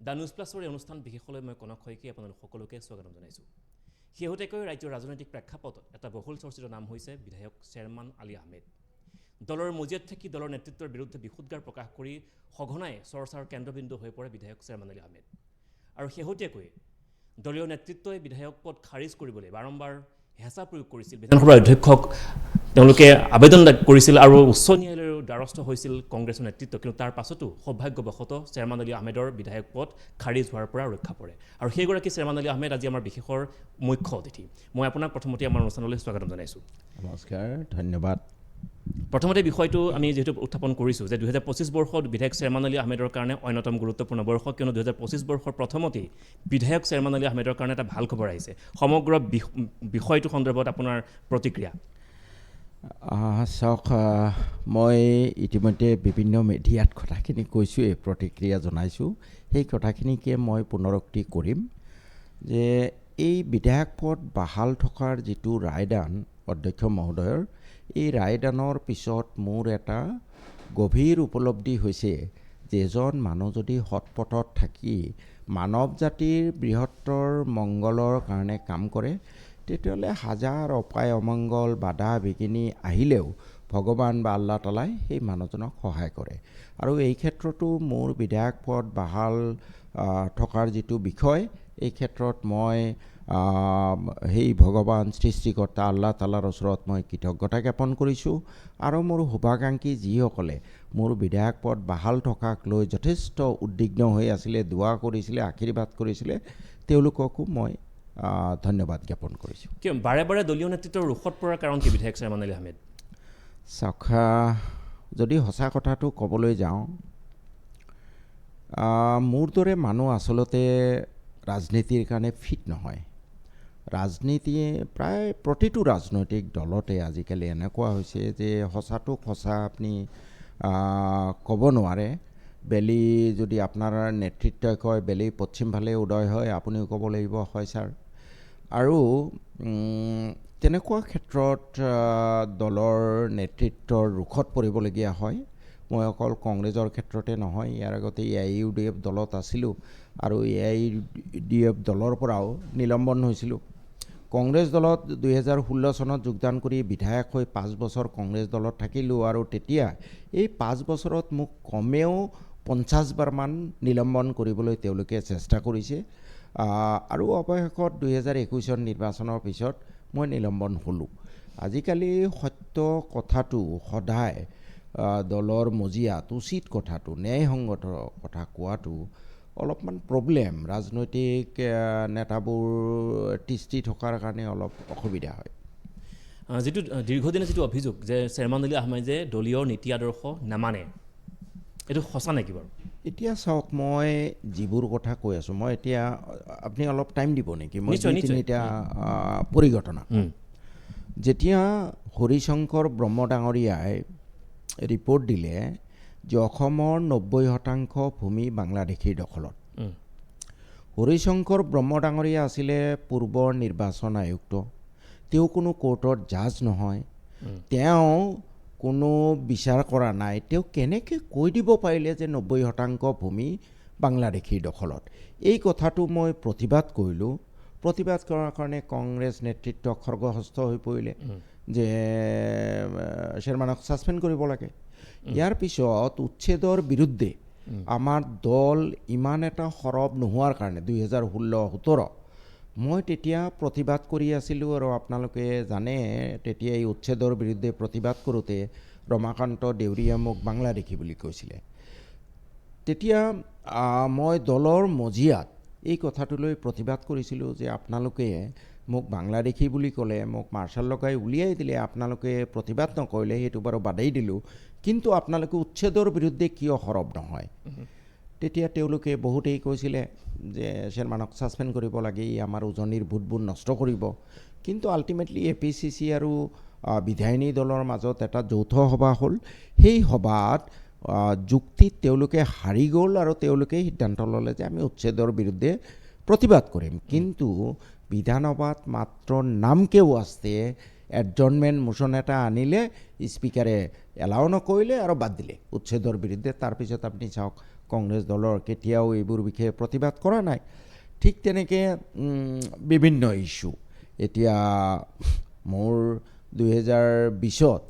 The news প্লাছৰ এই অনুষ্ঠান বিশেষলৈ মই কনক শইকীয়াই আপোনালোক সকলোকে স্বাগতম জনাইছোঁ। শেহতীয়াকৈ ৰাজ্যৰ ৰাজনৈতিক প্ৰেক্ষাপটত এটা বহুল চৰ্চিত নাম হৈছে বিধায়ক শ্বেৰমান আলী আহমেদ। দলৰ মজিয়াত থাকি দলৰ নেতৃত্বৰ বিৰুদ্ধে বিশুদ্ধাৰ প্ৰকাশ কৰি সঘনাই চৰ্চাৰ কেন্দ্ৰবিন্দু হৈ পৰে বিধায়ক শ্বেৰমান আলী আহমেদ। আৰু শেহতীয়াকৈ দলীয় নেতৃত্বই বিধায়ক পদ খাৰিজ কৰিবলৈ বাৰম্বাৰ হেঁচা প্ৰয়োগ কৰিছিল। বিধানসভাৰ অধ্যক্ষক তেওঁলোকে আবেদন কৰিছিল আৰু উচ্চ ন্যায়ালয়ৰ দ্বাৰস্থ হৈছিল কংগ্ৰেছৰ নেতৃত্ব, কিন্তু তাৰ পাছতো সৌভাগ্যবশতঃ শ্বেৰমান আলী আহমেদৰ বিধায়ক পদ খাৰিজ হোৱাৰ পৰা ৰক্ষা পৰে। আৰু সেইগৰাকী শ্বেৰমান আলী আহমেদ আজি আমাৰ বিশেষৰ মুখ্য অতিথি। মই আপোনাক প্ৰথমতে আমাৰ অনুষ্ঠানলৈ স্বাগতম জনাইছোঁ। নমস্কাৰ, ধন্যবাদ। প্ৰথমতে বিষয়টো আমি যিহেতু উত্থাপন কৰিছোঁ যে 2025 বৰ্ষত বিধায়ক শ্বেৰমান আলী আহমেদৰ কাৰণে অন্যতম গুৰুত্বপূৰ্ণ বৰ্ষ, কিয়নো 2025 বৰ্ষৰ প্ৰথমতেই বিধায়ক শ্বেৰমান আলী আহমেদৰ কাৰণে এটা ভাল খবৰ আহিছে। সমগ্ৰ বিষয়টো সন্দৰ্ভত আপোনাৰ প্ৰতিক্ৰিয়া? চাওক, মই ইতিমধ্যে বিভিন্ন মিডিয়াত কথাখিনি কৈছোঁৱেই, প্ৰতিক্ৰিয়া জনাইছোঁ। সেই কথাখিনিকে মই পুনৰুক্তি কৰিম যে এই বিধায়ক পদ বাহাল থকাৰ যিটো ৰায়দান অধ্যক্ষ মহোদয়ৰ, এই ৰায়দানৰ পিছত মোৰ এটা গভীৰ উপলব্ধি হৈছে যে এজন মানুহ যদি সৎপথত থাকি মানৱ জাতিৰ বৃহত্তৰ মংগলৰ কাৰণে কাম কৰে, তেতিয়াহ'লে হাজাৰ অপায় অমংগল বাধা বিঘিনি আহিলেও ভগৱান বা আল্লাহ তালাই সেই মানুহজনক সহায় কৰে। আৰু এই ক্ষেত্ৰতো মোৰ বিধায়ক পদ বাহাল থকাৰ যিটো বিষয়, এই ক্ষেত্ৰত মই সেই ভগৱান সৃষ্টিকৰ্তা আল্লাহ তালাৰ ওচৰত মই কৃতজ্ঞতা জ্ঞাপন কৰিছোঁ। আৰু মোৰ শুভাকাংক্ষী যিসকলে মোৰ বিধায়ক পদ বাহাল থকাক লৈ যথেষ্ট উদ্বিগ্ন হৈ আছিলে, দোৱা কৰিছিলে, আশীৰ্বাদ কৰিছিলে, তেওঁলোককো মই ধন্যবাদ জ্ঞাপন কৰিছোঁ। কিয় বাৰে বাৰে দলীয় নেতৃত্বৰ ৰোষত পৰাৰ কাৰণ কি বিধায়ক শ্বেৰমান আলী আহমেদ? চাওক, যদি সঁচা কথাটো ক'বলৈ যাওঁ, মোৰ দৰে মানুহ আচলতে ৰাজনীতিৰ কাৰণে ফিট নহয়। ৰাজনীতিয়ে প্ৰায় প্ৰতিটো ৰাজনৈতিক দলতে আজিকালি এনেকুৱা হৈছে যে সঁচাটো সঁচা আপুনি ক'ব নোৱাৰে। বেলি যদি আপোনাৰ নেতৃত্বই কয় বেলি পশ্চিমফালে উদয় হয়, আপুনিও ক'ব লাগিব হয় ছাৰ। আৰু তেনেকুৱা ক্ষেত্ৰত দলৰ নেতৃত্বৰ ৰোষত পৰিবলগীয়া হয়। মই অকল কংগ্ৰেছৰ ক্ষেত্ৰতে নহয়, ইয়াৰ আগতে AIUDF দলত আছিলোঁ আৰু AIUDF দলৰ পৰাও নিলম্বন হৈছিলোঁ। কংগ্ৰেছ দলত 2016 চনত যোগদান কৰি বিধায়ক হৈ 5 বছৰ কংগ্ৰেছ দলত থাকিলোঁ। আৰু তেতিয়া এই 5 বছৰত মোক কমেও 50 বাৰমান নিলম্বন কৰিবলৈ তেওঁলোকে চেষ্টা কৰিছে। আৰু অৱশেষত 2021 নিৰ্বাচনৰ পিছত মই নিলম্বন হ'লোঁ। আজিকালি সত্য কথাটো সদায় দলৰ মজিয়াত উচিত কথাটো, ন্যায়সংগত কথা কোৱাটো অলপমান প্ৰব্লেম। ৰাজনৈতিক নেতাবোৰ তিষ্ঠি থকাৰ কাৰণে অলপ অসুবিধা হয়। যিটো দীৰ্ঘদিনীয়া যিটো অভিযোগ যে শ্বেৰমান আলী আহমেদে দলীয় নীতি আদৰ্শ নামানে, এইটো সঁচা নেকি বাৰু? এতিয়া চাওক, মই যিবোৰ কথা কৈ আছোঁ, মই এতিয়া আপুনি অলপ টাইম দিব নেকি? মই তিনিটা পৰিঘটনা। যেতিয়া হৰিশংকৰ ব্ৰহ্ম ডাঙৰীয়াই ৰিপৰ্ট দিলে যে অসমৰ 90% ভূমি বাংলাদেশীৰ দখলত, হৰিশংকৰ ব্ৰহ্ম ডাঙৰীয়া আছিলে পূৰ্বৰ নিৰ্বাচন আয়ুক্ত। তেওঁ কোনো কোৰ্টৰ জাজ নহয়, তেওঁ কোনো বিচাৰ কৰা নাই। তেওঁ কেনেকৈ কৈ দিব পাৰিলে যে 90% ভূমি বাংলাদেশীৰ দখলত? এই কথাটো মই প্ৰতিবাদ কৰিলোঁ। প্ৰতিবাদ কৰাৰ কাৰণে কংগ্ৰেছ নেতৃত্ব খৰ্গহস্ত হৈ পৰিলে যে শ্বেৰমানক ছাছপেণ্ড কৰিব লাগে। ইয়াৰ পিছত উচ্ছেদৰ বিৰুদ্ধে আমাৰ দল ইমান এটা সৰব নোহোৱাৰ কাৰণে 2016-17 মই তেতিয়া প্ৰতিবাদ কৰি আছিলোঁ। আৰু আপোনালোকে জানে, তেতিয়া এই উচ্ছেদৰ বিৰুদ্ধে প্ৰতিবাদ কৰোঁতে ৰমাকান্ত দেউৰীয়ে মোক বাংলাদেশী বুলি কৈছিলে। তেতিয়া মই দলৰ মজিয়াত এই কথাটোলৈ প্ৰতিবাদ কৰিছিলোঁ যে আপোনালোকে মোক বাংলাদেশী বুলি ক'লে, মোক মাৰ্চাল লগাই উলিয়াই দিলে, আপোনালোকে প্ৰতিবাদ নকৰিলে, সেইটো বাৰু বাদেই দিলোঁ, কিন্তু আপোনালোকে উচ্ছেদৰ বিৰুদ্ধে কিয় সৰব নহয়? তেতিয়া তেওঁলোকে বহুতেই কৈছিলে যে শ্বেৰমানক ছাছপেণ্ড কৰিব লাগে, ই আমাৰ উজনিৰ ভোটবোৰ নষ্ট কৰিব। কিন্তু আল্টিমেটলি APCC আৰু বিধায়িনী দলৰ মাজত এটা যৌথ সভা হ'ল। সেই সভাত যুক্তিত তেওঁলোকে হাৰি গ'ল আৰু তেওঁলোকে সিদ্ধান্ত ল'লে যে আমি উচ্ছেদৰ বিৰুদ্ধে প্ৰতিবাদ কৰিম। কিন্তু বিধানসভাত মাত্ৰ নামকে ৱাস্তে এডজৰ্ণমেণ্ট মোশ্যন এটা আনিলে স্পীকাৰে এলাও নকৰিলে আৰু বাদ দিলে উচ্ছেদৰ বিৰুদ্ধে। তাৰপিছত আপুনি চাওক কংগ্ৰেছ দলৰ কেতিয়াও এইবোৰ বিষয়ে প্ৰতিবাদ কৰা নাই। ঠিক তেনেকৈ বিভিন্ন ইছ্যু এতিয়া মোৰ 2020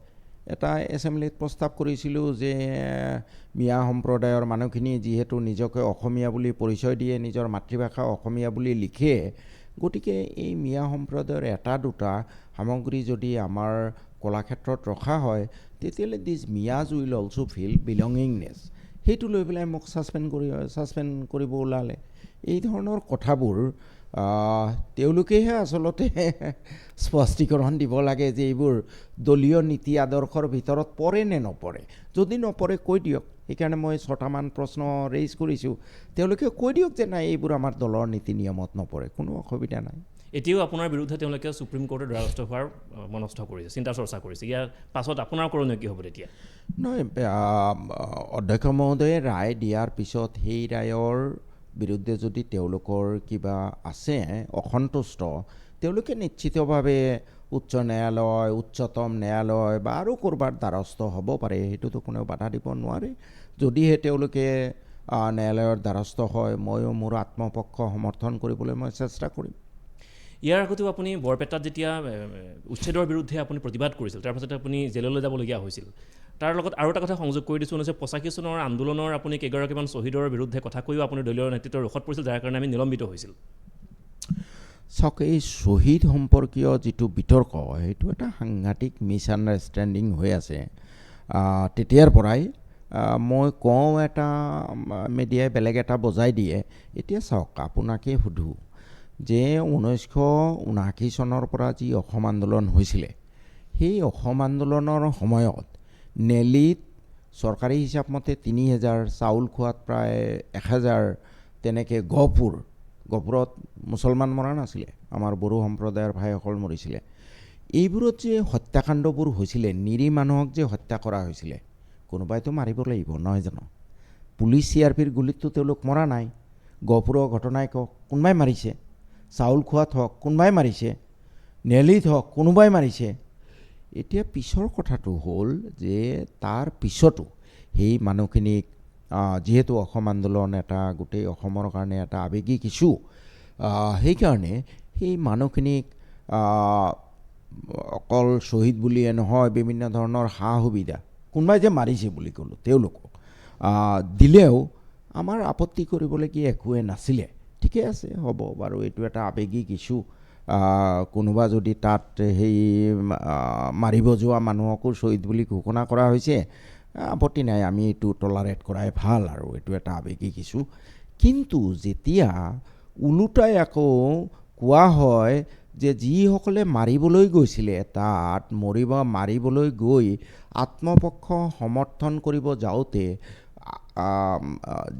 এটা এছেম্বলিত প্ৰস্তাৱ কৰিছিলোঁ যে মিয়া সম্প্ৰদায়ৰ মানুহখিনি যিহেতু নিজকে অসমীয়া বুলি পৰিচয় দিয়ে, নিজৰ মাতৃভাষা অসমীয়া বুলি লিখে, গতিকে এই মিয়া সম্প্ৰদায়ৰ এটা দুটা সামগ্ৰী যদি আমাৰ কলাক্ষেত্ৰত ৰখা হয় তেতিয়াহ'লে দিছ মিয়াজ উইল অলছ' ফিল বিলঙিংনেছ, সেইটো লৈ পেলাই মোক ছাছপেণ্ড কৰিব ওলালে। এই ধৰণৰ কথাবোৰ তেওঁলোকেহে আচলতে স্পষ্টীকৰণ দিব লাগে যে এইবোৰ দলীয় নীতি আদৰ্শৰ ভিতৰত পৰে নে নপৰে। যদি নপৰে কৈ দিয়ক। সেইকাৰণে মই 6টামান প্ৰশ্ন ৰেইজ কৰিছোঁ, তেওঁলোকে কৈ দিয়ক যে নাই এইবোৰ আমাৰ দলৰ নীতি নিয়মত নপৰে, কোনো অসুবিধা নাই। এতিয়াও আপোনাৰ বিৰুদ্ধে তেওঁলোকে সুপ্ৰিম কোৰ্টৰ দ্বাৰস্থ হোৱাৰ মনস্থ কৰিছে, চিন্তা চৰ্চা কৰিছে। ইয়াৰ পাছত আপোনাৰ কৰণীয় কি হ'ব তেতিয়া? নহয়, অধ্যক্ষ মহোদয়ে ৰায় দিয়াৰ পিছত সেই ৰায়ৰ বিৰুদ্ধে যদি তেওঁলোকৰ কিবা আছে অসন্তুষ্ট, তেওঁলোকে নিশ্চিতভাৱে উচ্চ ন্যায়ালয়, উচ্চতম ন্যায়ালয় বা আৰু ক'ৰবাৰ দ্বাৰস্থ হ'ব পাৰে, সেইটোতো কোনেও বাধা দিব নোৱাৰে। যদিহে তেওঁলোকে ন্যায়ালয়ৰ দ্বাৰস্থ হয়, ময়ো মোৰ আত্মপক্ষ সমৰ্থন কৰিবলৈ মই চেষ্টা কৰিম। ইয়াৰ আগতেও আপুনি বৰপেটাত যেতিয়া উচ্ছেদৰ বিৰুদ্ধে আপুনি প্ৰতিবাদ কৰিছিল, তাৰপাছতে আপুনি জেললৈ যাবলগীয়া হৈছিল। তাৰ লগত আৰু এটা কথা সংযোগ কৰি দিছোঁ, 1985 চনৰ আন্দোলনৰ আপুনি কেইগৰাকীমান শ্বহীদৰ বিৰুদ্ধে কথা কৈও আপুনি দলীয় নেতৃত্বৰ ৰোষত পৰিছিল, যাৰ কাৰণে আমি নিলম্বিত হৈছিল। চাওক, এই শ্বহীদ সম্পৰ্কীয় যিটো বিতৰ্ক, সেইটো এটা সাংঘাতিক মিছ আণ্ডাৰষ্টেণ্ডিং হৈ আছে তেতিয়াৰ পৰাই। মই কওঁ এটা, মিডিয়াই বেলেগ এটা বজাই দিয়ে। এতিয়া চাওক, আপোনাকেই সোধোঁ যে 1979 চনৰ পৰা যি অসম আন্দোলন হৈছিলে, সেই অসম আন্দোলনৰ সময়ত নেলিত চৰকাৰী হিচাপ মতে 3000, চাউল খোৱাত প্ৰায় 1000, তেনেকৈ গহপুৰত মুছলমান মৰা নাছিলে, আমাৰ বড়ো সম্প্ৰদায়ৰ ভাইসকল মৰিছিলে। এইবোৰত যে হত্যাকাণ্ডবোৰ হৈছিলে, নিৰীহ মানুহক যে হত্যা কৰা হৈছিলে, কোনোবাইতো মাৰিব লাগিব নহয় জানো? পুলিচ CRPৰ গুলীততো তেওঁলোক মৰা নাই। গহপুৰৰ ঘটনাই কওক, কোনোবাই মাৰিছে। চাউল খোৱাত হওক, কোনোবাই মাৰিছে। নেলিত হওক, কোনোবাই মাৰিছে। এতিয়া পিছৰ কথাটো হ'ল যে তাৰ পিছতো সেই মানুহখিনিক, যিহেতু অসম আন্দোলন এটা গোটেই অসমৰ কাৰণে এটা আৱেগিক ইছ্যু, সেইকাৰণে সেই মানুহখিনিক অকল শ্বহীদ বুলিয়ে নহয়, বিভিন্ন ধৰণৰ সা সুবিধা, কোনোবাই যে মাৰিছে বুলি ক'লোঁ তেওঁলোকক দিলেও আমাৰ আপত্তি কৰিবলগীয়া একোৱে নাছিলে। ঠিকে আছে, হ'ব বাৰু, এইটো এটা আৱেগিক ইছ্যু। কোনোবা যদি তাত সেই মাৰিব যোৱা মানুহকো শ্বহীদ বুলি ঘোষণা কৰা হৈছে, আপত্তি নাই, আমি এইটো টলাৰেট কৰাই ভাল, আৰু এইটো এটা আৱেগিক ইছ্যু। কিন্তু যেতিয়া ওলোটাই আকৌ কোৱা হয় যে যিসকলে মাৰিবলৈ গৈছিলে, তাত মাৰিবলৈ গৈ আত্মপক্ষ সমৰ্থন কৰিব যাওঁতে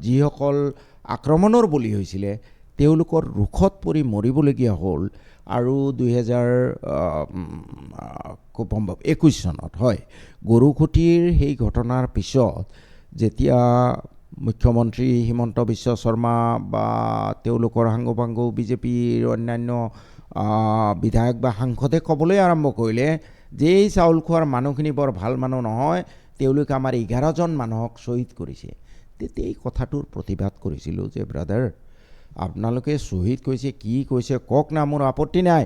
যিসকল আক্ৰমণৰ বলি হৈছিলে, তেওঁলোকৰ ৰোষত পৰি মৰিবলগীয়া হ'ল। আৰু 2021 চনত হয়, গৰুখুটিৰ সেই ঘটনাৰ পিছত যেতিয়া মুখ্যমন্ত্ৰী হিমন্ত বিশ্ব শৰ্মা বা তেওঁলোকৰ সাংগপাংগ বিজেপিৰ অন্যান্য বিধায়ক বা সাংসদে ক'বলৈ আৰম্ভ কৰিলে যে এই চাউল খোৱাৰ মানুহখিনি বৰ ভাল মানুহ নহয়, তেওঁলোকে আমাৰ 11জন মানুহক শ্বহীদ কৰিছে। তেতিয়া এই কথাটোৰ প্ৰতিবাদ কৰিছিলোঁ যে ব্ৰাদাৰ, আপোনালোকে শ্বহীদ কৈছে, কি কৈছে কওক না, মোৰ আপত্তি নাই,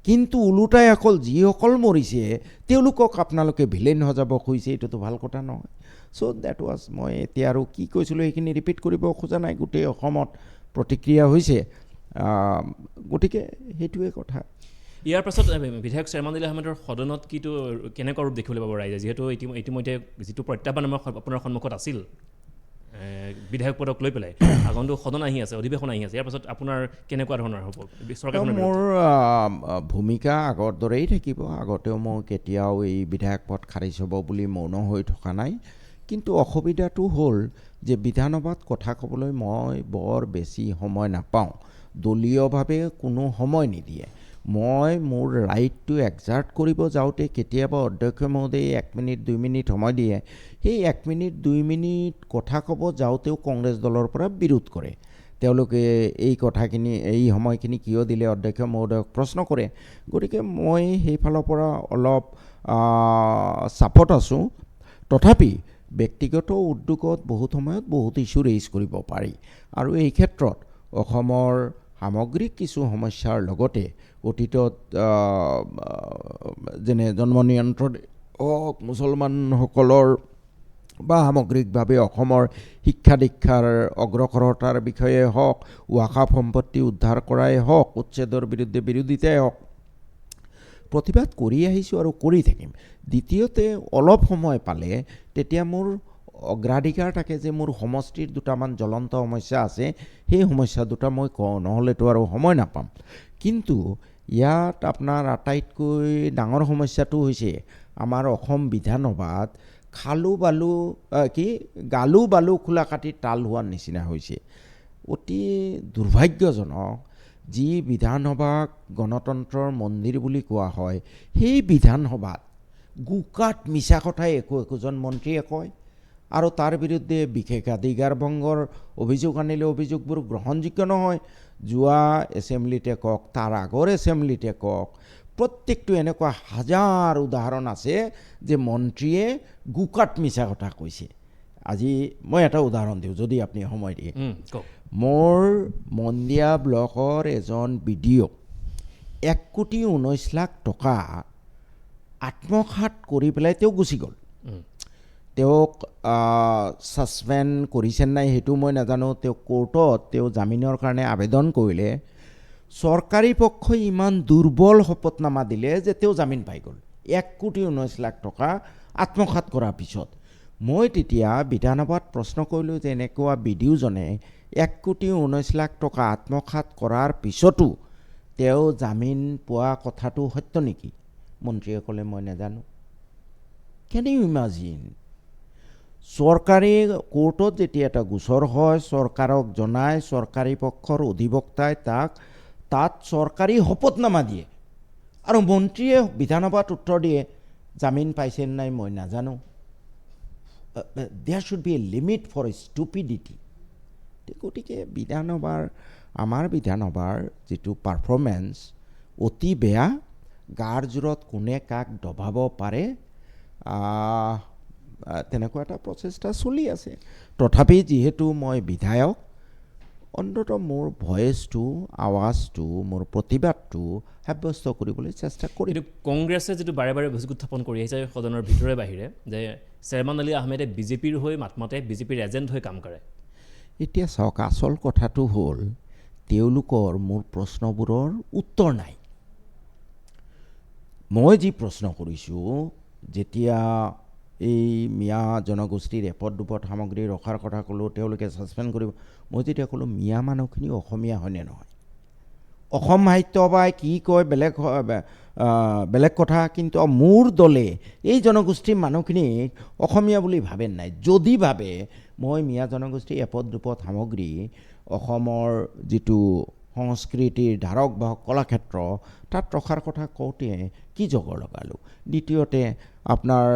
কিন্তু ওলোটাই অকল যিসকল মৰিছে তেওঁলোকক আপোনালোকে ভিলেইন সজাব খুজিছে, এইটোতো ভাল কথা নহয়। চ' ডেট ৱাজ, মই এতিয়া আৰু কি কৈছিলোঁ সেইখিনি ৰিপিট কৰিব খোজা নাই। গোটেই অসমত প্ৰতিক্ৰিয়া হৈছে, গতিকে সেইটোৱে কথা। ইয়াৰ পাছত বিধায়ক শ্বেৰমান আলী আহমেদৰ সদনত কেনেকুৱা ৰূপ দেখিবলৈ পাব ৰাইজে, যিহেতু ইতিমধ্যে যিটো প্ৰত্যাহ্বান আপোনাৰ সন্মুখত আছিল বিধায়ক পদক লৈ পেলাই, আগন্তুক সদন আহি আছে, অধিৱেশন আহি আছে, ইয়াৰ পাছত আপোনাৰ কেনেকুৱা ধৰণৰ হ'ব চৰকাৰখনৰ? মোৰ ভূমিকা আগৰ দৰেই থাকিব। আগতেও মই কেতিয়াও এই বিধায়ক পদ খাৰিজ হ'ব বুলি মৌন হৈ থকা নাই। কিন্তু অসুবিধাটো হ'ল যে বিধানসভাত কথা ক'বলৈ মই বৰ বেছি সময় নাপাওঁ, দলীয়ভাৱে কোনো সময় নিদিয়ে। মই মোৰ ৰাইটটো এক্সাৰ্ট কৰিব যাওঁতে কেতিয়াবা অধ্যক্ষ মহোদয়ে 1 মিনিট 2 মিনিট সময় দিয়ে, সেই 1 মিনিট 2 মিনিট কথা ক'ব যাওঁতেও কংগ্ৰেছ দলৰ পৰা বিৰোধ কৰে। তেওঁলোকে এই কথাখিনি এই সময়খিনি কিয় দিলে অধ্যক্ষ মহোদয়ক প্ৰশ্ন কৰে। গতিকে মই সেইফালৰ পৰা অলপ চাপত আছোঁ। তথাপি ব্যক্তিগত উদ্যোগত বহুত সময়ত বহুত ইছ্যু ৰেইজ কৰিব পাৰি, আৰু এই ক্ষেত্ৰত অসমৰ সামগ্ৰিক কিছু সমস্যাৰ লগতে অতীতত যেনে জন্ম নিয়ন্ত্ৰণ হওক, মুছলমানসকলৰ বা সামগ্ৰিকভাৱে অসমৰ শিক্ষা দীক্ষাৰ অগ্ৰসৰতাৰ বিষয়ে হওক, ৱাকাফ সম্পত্তি উদ্ধাৰ কৰাই হওক, উচ্ছেদৰ বিৰুদ্ধে বিৰোধিতাই হওক, প্ৰতিবাদ কৰি আহিছোঁ আৰু কৰি থাকিম। দ্বিতীয়তে অলপ সময় পালে তেতিয়া মোৰ অগ্ৰাধিকাৰ থাকে যে মোৰ সমষ্টিৰ দুটামান জ্বলন্ত সমস্যা আছে, সেই সমস্যা দুটা মই কওঁ, নহ'লেতো আৰু সময় নাপাম। কিন্তু ইয়াত আপোনাৰ আটাইতকৈ ডাঙৰ সমস্যাটো হৈছে আমাৰ অসম বিধানসভাত গালু বালু খোলা কাটি তাল হোৱাৰ নিচিনা হৈছে। অতি দুৰ্ভাগ্যজনক, যি বিধানসভাক গণতন্ত্ৰৰ মন্দিৰ বুলি কোৱা হয়, সেই বিধানসভাত গোকাত মিছা কথাই একোজন মন্ত্ৰীয়ে কয়, আৰু তাৰ বিৰুদ্ধে বিশেষাধিকাৰ ভংগৰ অভিযোগ আনিলে অভিযোগবোৰ গ্ৰহণযোগ্য নহয়। যোৱা এছেম্বলিতে কওক, তাৰ আগৰ এছেম্বলিতে কওক, প্ৰত্যেকটো এনেকুৱা হাজাৰ উদাহৰণ আছে যে মন্ত্ৰীয়ে গোকাত মিছা কথা কৈছে। আজি মই এটা উদাহৰণ দিওঁ যদি আপুনি সময় দিয়ে। মোৰ মন্দিয়া ব্লকৰ এজন BDO 1,19,00,000 টকা আত্মসাৎ কৰি পেলাই তেওঁ গুচি গ'ল। তেওঁক ছাছপেণ্ড কৰিছে নাই সেইটো মই নাজানো। তেওঁ কোৰ্টত তেওঁ জামিনৰ কাৰণে আবেদন কৰিলে, চৰকাৰী পক্ষই ইমান দুৰ্বল শপতনামা দিলে যে তেওঁ জামিন পাই গ'ল 1,19,00,000 টকা আত্মসাৎ কৰাৰ পিছত। মই তেতিয়া বিধানসভাত প্ৰশ্ন কৰিলোঁ যে এনেকুৱা BDOজনে 1,19,00,000 টকা আত্মসাৎ কৰাৰ পিছতো তেওঁ জামিন পোৱা কথাটো সত্য নেকি? মন্ত্ৰীয়ে ক'লে মই নাজানো। কেন ইউ ইমাজিন? চৰকাৰী কোৰ্টত যেতিয়া এটা গোচৰ হয়, চৰকাৰক জনায়, চৰকাৰী পক্ষৰ অধিবক্তাই তাত চৰকাৰী শপতনামা দিয়ে, আৰু মন্ত্ৰীয়ে বিধানসভাত উত্তৰ দিয়ে জামিন পাইছে নাই মই নাজানো। There should be a limit for stupidity. গতিকে আমাৰ বিধানসভাৰ যিটো পাৰফৰ্মেঞ্চ অতি বেয়া। গাৰ জোৰত কোনে কাক দবাব পাৰে তেনেকুৱা এটা প্ৰচেষ্টা চলি আছে। তথাপি যিহেতু মই বিধায়ক, অন্ততঃ মোৰ ভইচটো, আৱাজটো, মোৰ প্ৰতিবাদটো সাব্যস্ত কৰিবলৈ চেষ্টা কৰিম। কংগ্ৰেছে যিটো বাৰে বাৰে অভিযোগ উত্থাপন কৰি আহিছে সদনৰ ভিতৰে বাহিৰে যে চেয়াৰমান আলী আহমেদে বিজেপিৰ হৈ মাত মাতে, বিজেপিৰ এজেণ্ট হৈ কাম কৰে। এতিয়া চাওক, আচল কথাটো হ'ল তেওঁলোকৰ মোৰ প্ৰশ্নবোৰৰ উত্তৰ নাই। মই যি প্ৰশ্ন কৰিছোঁ, যেতিয়া এই মিয়া জনগোষ্ঠীৰ এপদ দুপদ সামগ্ৰী ৰখাৰ কথা ক'লোঁ, তেওঁলোকে ছাছপেণ্ড কৰিব, মই যেতিয়া ক'লোঁ মিয়া মানুহখিনি অসমীয়া হয়নে নহয়? অসম সাহিত্য সভাই কি কয় বেলেগ কথা, কিন্তু মোৰ দলে এই জনগোষ্ঠীৰ মানুহখিনিক অসমীয়া বুলি ভাবে নাই। যদি ভাবে, মই মিয়া জনগোষ্ঠীৰ এপদ দুপদ সামগ্ৰী অসমৰ যিটো সংস্কৃতিৰ ধাৰক বাহক কলাক্ষেত্ৰ তাত ৰখাৰ কথা কওঁতে কি জগৰ লগালোঁ। দ্বিতীয়তে আপোনাৰ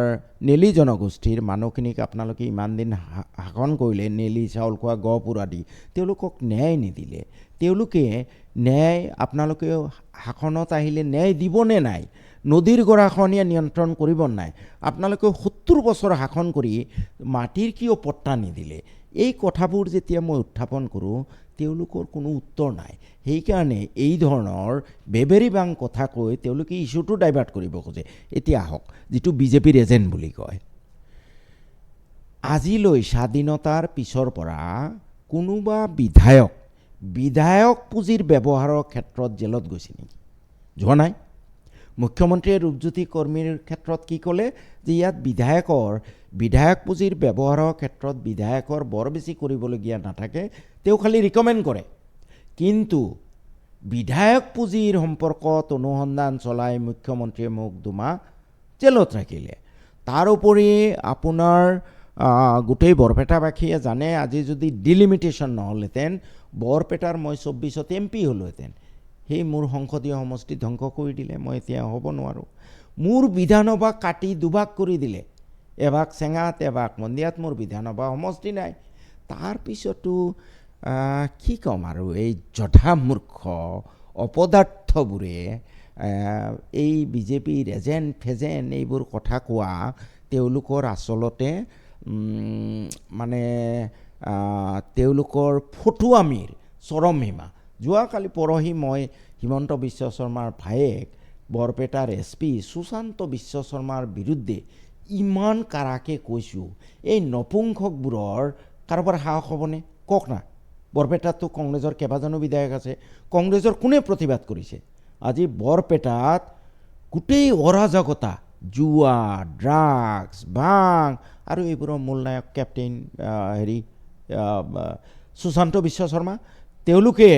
নেলী জনগোষ্ঠীৰ মানুহখিনিক আপোনালোকে ইমান দিন শাসন কৰিলে, নেলী চাউল খোৱা গহপুৰ আদি, তেওঁলোকক ন্যায় নিদিলে। তেওঁলোকে ন্যায়, আপোনালোকে শাসনত আহিলে ন্যায় দিবনে নাই? নদীৰ গৰাখহনীয়া নিয়ন্ত্ৰণ কৰিব নাই? আপোনালোকে 70 বছৰ শাসন কৰি মাটিৰ কিয় পট্টা নিদিলে? এই কথাবোৰ যেতিয়া মই উত্থাপন কৰোঁ, তেওঁলোকৰ কোনো উত্তৰ নাই। সেইকাৰণে এই ধৰণৰ বেবেৰী বাং কথা কৈ তেওঁলোকে ইছ্যুটো ডাইভাৰ্ট কৰিব খোজে। এতিয়া আহক, যিটো বিজেপিৰ এজেণ্ট বুলি কয়, আজিলৈ স্বাধীনতাৰ পিছৰ পৰা কোনোবা বিধায়ক পুঁজিৰ ব্যৱহাৰৰ ক্ষেত্ৰত জেলত গৈছে নেকি? যোৱা নাই। মুখ্যমন্ত্ৰীয়ে ৰূপজ্যোতি কৰ্মীৰ ক্ষেত্ৰত কি ক'লে যে ইয়াত বিধায়ক পুঁজিৰ ব্যৱহাৰৰ ক্ষেত্ৰত বিধায়কৰ বৰ বেছি কৰিবলগীয়া নাথাকে, তেওঁ খালি ৰিকমেণ্ড কৰে। কিন্তু বিধায়ক পুঁজিৰ সম্পৰ্কত অনুসন্ধান চলাই মুখ্যমন্ত্ৰীয়ে মোক 2 মাহ জেলত ৰাখিলে। তাৰোপৰি আপোনাৰ গোটেই বৰপেটাবাসীয়ে জানে, আজি যদি ডিলিমিটেশ্যন নহ'লহেঁতেন বৰপেটাৰ মই 24ত MP হ'লোহেঁতেন। সেই মোৰ সংসদীয় সমষ্টি ধ্বংস কৰি দিলে, মই এতিয়া হ'ব নোৱাৰোঁ। মোৰ বিধানসভা কাটি দুভাগ কৰি দিলে, এভাগ চেঙাত এভাগ মন্দিয়াত, মোৰ বিধানসভা সমষ্টি নাই। তাৰপিছতো কি ক'ম আৰু এই জধামূৰ্খ অপদাৰ্থবোৰে এই বিজেপিৰ এজেণ্ট ফেজেণ্ট এইবোৰ কথা কোৱা তেওঁলোকৰ আচলতে মানে তেওঁলোকৰ ফটুৱামিৰ চৰম সীমা। যোৱাকালি পৰহি মই হিমন্ত বিশ্ব শৰ্মাৰ ভায়েক বৰপেটাৰ SP সুশান্ত বিশ্ব শৰ্মাৰ বিৰুদ্ধে ইমান কাৰাকে কৈছোঁ, এই নপুংসকবোৰৰ কাৰোবাৰ সাহস হ'বনে কওক না। বৰপেটাততো কংগ্ৰেছৰ কেইবাজনো বিধায়ক আছে, কংগ্ৰেছৰ কোনে প্ৰতিবাদ কৰিছে? আজি বৰপেটাত গোটেই অৰাজকতা, জুৱা, ড্ৰাগছ, ভাং আৰু এইবোৰৰ মূল নায়ক কেপ্টেইন সুশান্ত বিশ্ব শৰ্মা। তেওঁলোকে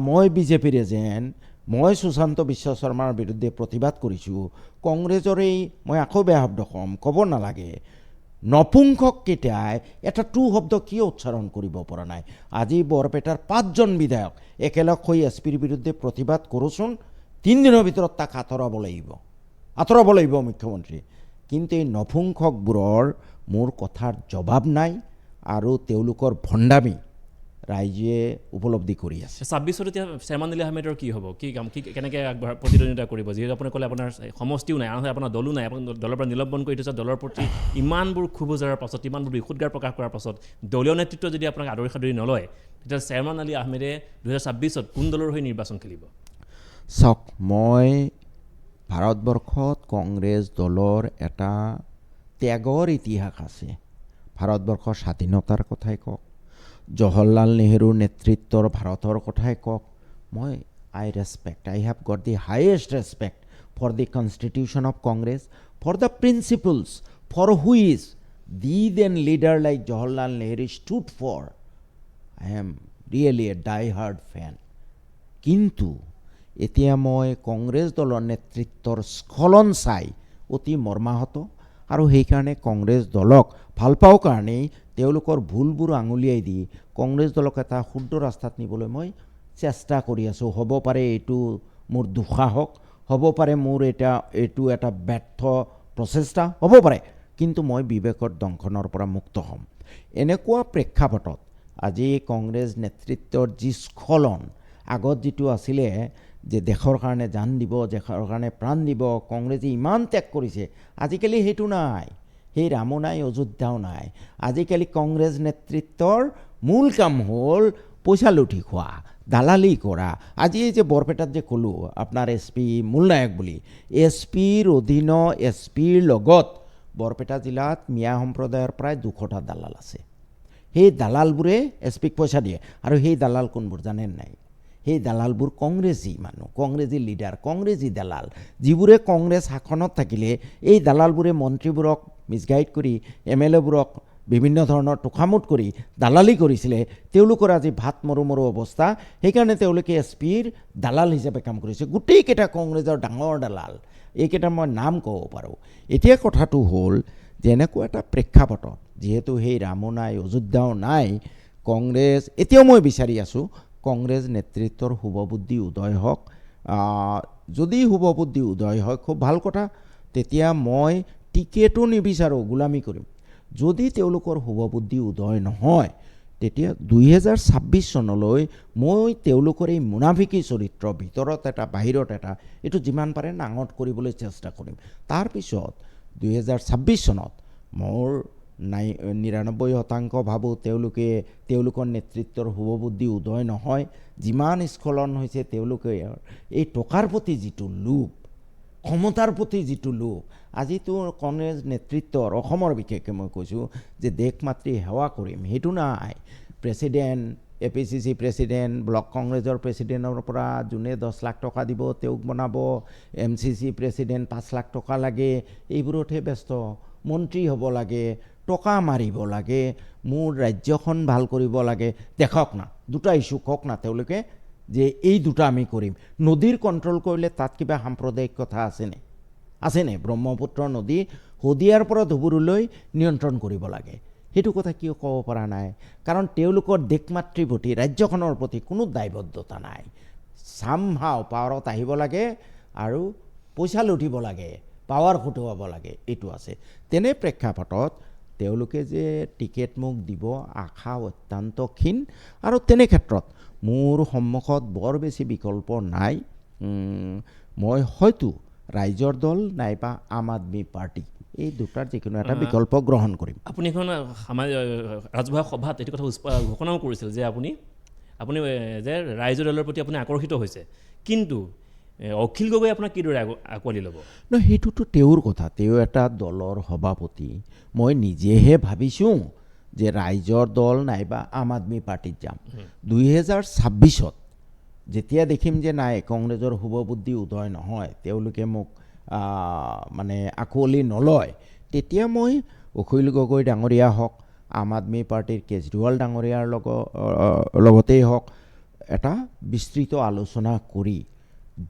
মই বিজেপিৰ এজেণ্ট, মই সুশান্ত বিশ্ব শৰ্মাৰ বিৰুদ্ধে প্ৰতিবাদ কৰিছোঁ, কংগ্ৰেছৰ এই মই আকৌ বেয়া শব্দ ক'ব নালাগে নপুংসককেইটাই এটা টু শব্দ কিয় উচ্চাৰণ কৰিব পৰা নাই? আজি বৰপেটাৰ 5জন বিধায়ক একেলগ হৈ SPৰ বিৰুদ্ধে প্ৰতিবাদ কৰোঁচোন, 3 দিনৰ ভিতৰত তাক আঁতৰাব লাগিব মুখ্যমন্ত্ৰী। কিন্তু এই নপুংসকবোৰৰ মোৰ কথাৰ জবাব নাই আৰু তেওঁলোকৰ ভণ্ডামি ৰাইজে উপলব্ধি কৰি আছে। 26ত এতিয়া চেয়াৰমান আলী আহমেদৰ কি হ'ব, কি কাম, কি কেনেকৈ প্ৰতিদ্বন্দ্বিতা কৰিব? যিহেতু আপুনি ক'লে আপোনাৰ সমষ্টিও নাই, আনহাতে আপোনাৰ দলো নাই, আপুনি দলৰ পৰা নিলম্বন কৰি থৈছে। দলৰ প্ৰতি ইমানবোৰ ক্ষোভ জৰাৰ পাছত, ইমানবোৰ বিশুদ্ধাৰ প্ৰকাশ কৰাৰ পাছত দলীয় নেতৃত্ব যদি আপোনাক আদৰি সাদৰি নলয়, তেতিয়া চেয়াৰমান আলী আহমেদে 2026ত কোন দলৰ হৈ নিৰ্বাচন খেলিব? চাওক, মই ভাৰতবৰ্ষত কংগ্ৰেছ দলৰ এটা ত্যাগৰ ইতিহাস আছে। ভাৰতবৰ্ষৰ স্বাধীনতাৰ কথাই কওক, জৱাহৰলাল নেহৰুৰ নেতৃত্বৰ ভাৰতৰ কথাই কওক, মই I have got the highest respect for the constitution of Congress, for the principles for which the then leader like Jawaharlal Nehru stood for. I am really a die-hard fan. কিন্তু এতিয়া মই কংগ্ৰেছ দলৰ নেতৃত্বৰ স্খলন চাই অতি মৰ্মাহত, আৰু সেইকাৰণে কংগ্ৰেছ দলক ভাল পাওঁ কাৰণেই তেওঁলোকৰ ভুলবোৰ আঙুলিয়াই দি কংগ্ৰেছ দলক এটা শুদ্ধ ৰাস্তাত নিবলৈ মই চেষ্টা কৰি আছোঁ। হ'ব পাৰে এইটো মোৰ দুঃসাহস, হ'ব পাৰে মোৰ এইটো এটা ব্যৰ্থ প্ৰচেষ্টা, হ'ব পাৰে, কিন্তু মই বিবেকৰ দংশনৰ পৰা মুক্ত হ'ম। এনেকুৱা প্ৰেক্ষাপটত আজি কংগ্ৰেছ নেতৃত্বৰ যি স্খলন, আগত যিটো আছিলে যে দেশৰ কাৰণে জান দিব, দেশৰ কাৰণে প্ৰাণ দিব, কংগ্ৰেছে ইমান ত্যাগ কৰিছে, আজিকালি সেইটো নাই। সেই ৰামো নাই, অযোধ্যাও নাই। আজিকালি কংগ্ৰেছ নেতৃত্বৰ মূল কাম হ'ল পইচা লুটি খোৱা, দালালি কৰা। আজি এই যে বৰপেটাত যে ক'লোঁ আপোনাৰ SP মূল নায়ক বুলি, SPৰ অধীনৰ SPৰ লগত বৰপেটা জিলাত মিয়া সম্প্ৰদায়ৰ প্ৰায় 200টা দালাল আছে। সেই দালালবোৰে SPক পইচা দিয়ে, আৰু সেই দালাল কোনবোৰ জানে নাই? সেই দালালবোৰ কংগ্ৰেছী মানুহ, কংগ্ৰেছী লিডাৰ, কংগ্ৰেছী দালাল, যিবোৰে কংগ্ৰেছ শাসনত থাকিলে এই দালালবোৰে মন্ত্ৰীবোৰক মিছগাইড কৰি, MLAবোৰক বিভিন্ন ধৰণৰ তোষামোদ কৰি দালালি কৰিছিলে। তেওঁলোকৰ আজি ভাত মৰো মৰো অৱস্থা, সেইকাৰণে তেওঁলোকে SPৰ দালাল হিচাপে কাম কৰিছে। গোটেইকেইটা কংগ্ৰেছৰ ডাঙৰ দালাল, এইকেইটা মই নাম ক'ব পাৰোঁ। এতিয়া কথাটো হ'ল যে এনেকুৱা এটা প্ৰেক্ষাপটত, যিহেতু সেই ৰামো নাই, অযোধ্যাও নাই, কংগ্ৰেছ এতিয়াও মই বিচাৰি আছোঁ কংগ্ৰেছ নেতৃত্বৰ শুভবুদ্ধি উদয় হওক। যদি শুভবুদ্ধি উদয় হয় খুব ভাল কথা, তেতিয়া মই টিকেটো নিবিচাৰোঁ, গোলামী কৰিম। যদি তেওঁলোকৰ শুভবুদ্ধি উদয় নহয়, তেতিয়া 2026 চনলৈ মই তেওঁলোকৰ এই মুনাফিকি চৰিত্ৰ, ভিতৰত এটা বাহিৰত এটা, এইটো যিমান পাৰে নাঙঠ কৰিবলৈ চেষ্টা কৰিম। তাৰপিছত 2026 চনত মোৰ 99% ভাবোঁ তেওঁলোকৰ নেতৃত্বৰ শুভবুদ্ধি উদয় নহয়। যিমান স্খলন হৈছে তেওঁলোকে এই টকাৰ প্ৰতি যিটো লোভ, ক্ষমতাৰ প্ৰতি যিটো লোভ, আজিতো কংগ্ৰেছ নেতৃত্বৰ, অসমৰ বিশেষকৈ মই কৈছোঁ যে দেশ মাতৃ সেৱা কৰিম, সেইটো নাই। প্ৰেছিডেণ্ট, APCC প্ৰেছিডেণ্ট, ব্লক কংগ্ৰেছৰ প্ৰেছিডেণ্টৰ পৰা যোনে 10 লাখ টকা দিব তেওঁক বনাব, MCC প্ৰেছিডেণ্ট 5 লাখ টকা লাগে, এইবোৰতহে ব্যস্ত। মন্ত্ৰী হ'ব লাগে, টকা মাৰিব লাগে, মোৰ ৰাজ্যখন ভাল কৰিব লাগে। দেখক না, দুটা ইছ্যু কওক না তেওঁলোকে যে এই দুটা আমি কৰিম। নদীৰ কণ্ট্ৰল কৰিলে তাত কিবা সাম্প্ৰদায়িক কথা আছেনে? ব্ৰহ্মপুত্ৰ নদী শদিয়াৰ পৰা ধুবুৰীলৈ নিয়ন্ত্ৰণ কৰিব লাগে, সেইটো কথা কিয় ক'ব পৰা নাই? কাৰণ তেওঁলোকৰ দেশমাতৃৰ প্ৰতি, ৰাজ্যখনৰ প্ৰতি কোনো দায়বদ্ধতা নাই। চামহাও পাৱাৰত আহিব লাগে আৰু পইচা লুটিব লাগে, পাৱাৰ খুটুৱাব লাগে, এইটো আছে। তেনে প্ৰেক্ষাপটত তেওঁলোকে যে টিকেট মোক দিব আশা অত্যন্ত ক্ষীণ আৰু তেনে ক্ষেত্ৰত মোৰ সন্মুখত বৰ বেছি বিকল্প নাই মই হয়তো ৰাইজৰ দল নাইবা আম আদমি পাৰ্টি এই দুটাৰ যিকোনো এটা বিকল্প গ্ৰহণ কৰিম আপুনি এখন ৰাজহুৱা সভাত এইটো কথা ঘোষণাও কৰিছিল যে আপুনি যে ৰাইজৰ দলৰ প্ৰতি আপুনি আকৰ্ষিত হৈছে কিন্তু অখিল গগৈ আপোনাক কিদৰে আঁকোৱালি ল'ব নহয় সেইটোতো তেওঁৰ কথা তেওঁ এটা দলৰ সভাপতি মই নিজেহে ভাবিছোঁ যে ৰাইজৰ দল নাইবা আম আদমি পাৰ্টিত যাম 2026ত যেতিয়া দেখিম যে নাই কংগ্ৰেছৰ শুভবুদ্ধি উদয় নহয় তেওঁলোকে মোক মানে আঁকোৱালি নলয় তেতিয়া মই অখিল গগৈ ডাঙৰীয়া হওক আম আদমি পাৰ্টিৰ কেজৰিৱাল ডাঙৰীয়াৰ লগতেই হওক এটা বিস্তৃত আলোচনা কৰি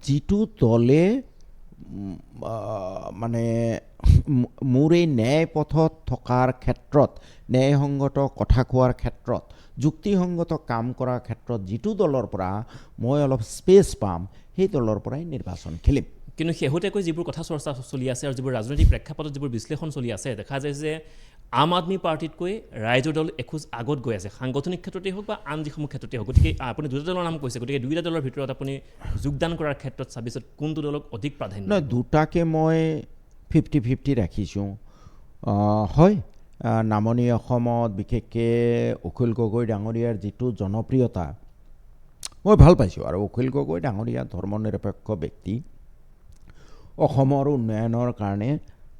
যিটো দলে মানে মোৰ এই ন্যায় পথত থকাৰ ক্ষেত্ৰত ন্যায়সংগত কথা কোৱাৰ ক্ষেত্ৰত যুক্তিসংগত কাম কৰাৰ ক্ষেত্ৰত যিটো দলৰ পৰা মই অলপ স্পেচ পাম সেই দলৰ পৰাই নিৰ্বাচন খেলিম কিন্তু শেহতীয়াকৈ যিবোৰ কথা চৰ্চা চলি আছে আৰু যিবোৰ ৰাজনৈতিক প্ৰেক্ষাপটত যিবোৰ বিশ্লেষণ চলি আছে দেখা যায় যে আম আদমি পাৰ্টিতকৈ ৰাইজৰ দল এখোজ আগত গৈ আছে সাংগঠনিক ক্ষেত্ৰতেই হওক বা আন যিসমূহ ক্ষেত্ৰতেই হওক গতিকে আপুনি দুটা দলৰ নাম কৈছে গতিকে দুয়োটা দলৰ ভিতৰত আপুনি যোগদান কৰাৰ ক্ষেত্ৰত 26ত কোনটো দলক অধিক প্ৰাধান্য নহয় দুটাকে মই 50-50 ৰাখিছোঁ হয় নামনি অসমত বিশেষকৈ অখিল গগৈ ডাঙৰীয়াৰ যিটো জনপ্ৰিয়তা মই ভাল পাইছোঁ আৰু অখিল গগৈ ডাঙৰীয়া ধৰ্মনিৰপেক্ষ ব্যক্তি অসমৰ উন্নয়নৰ কাৰণে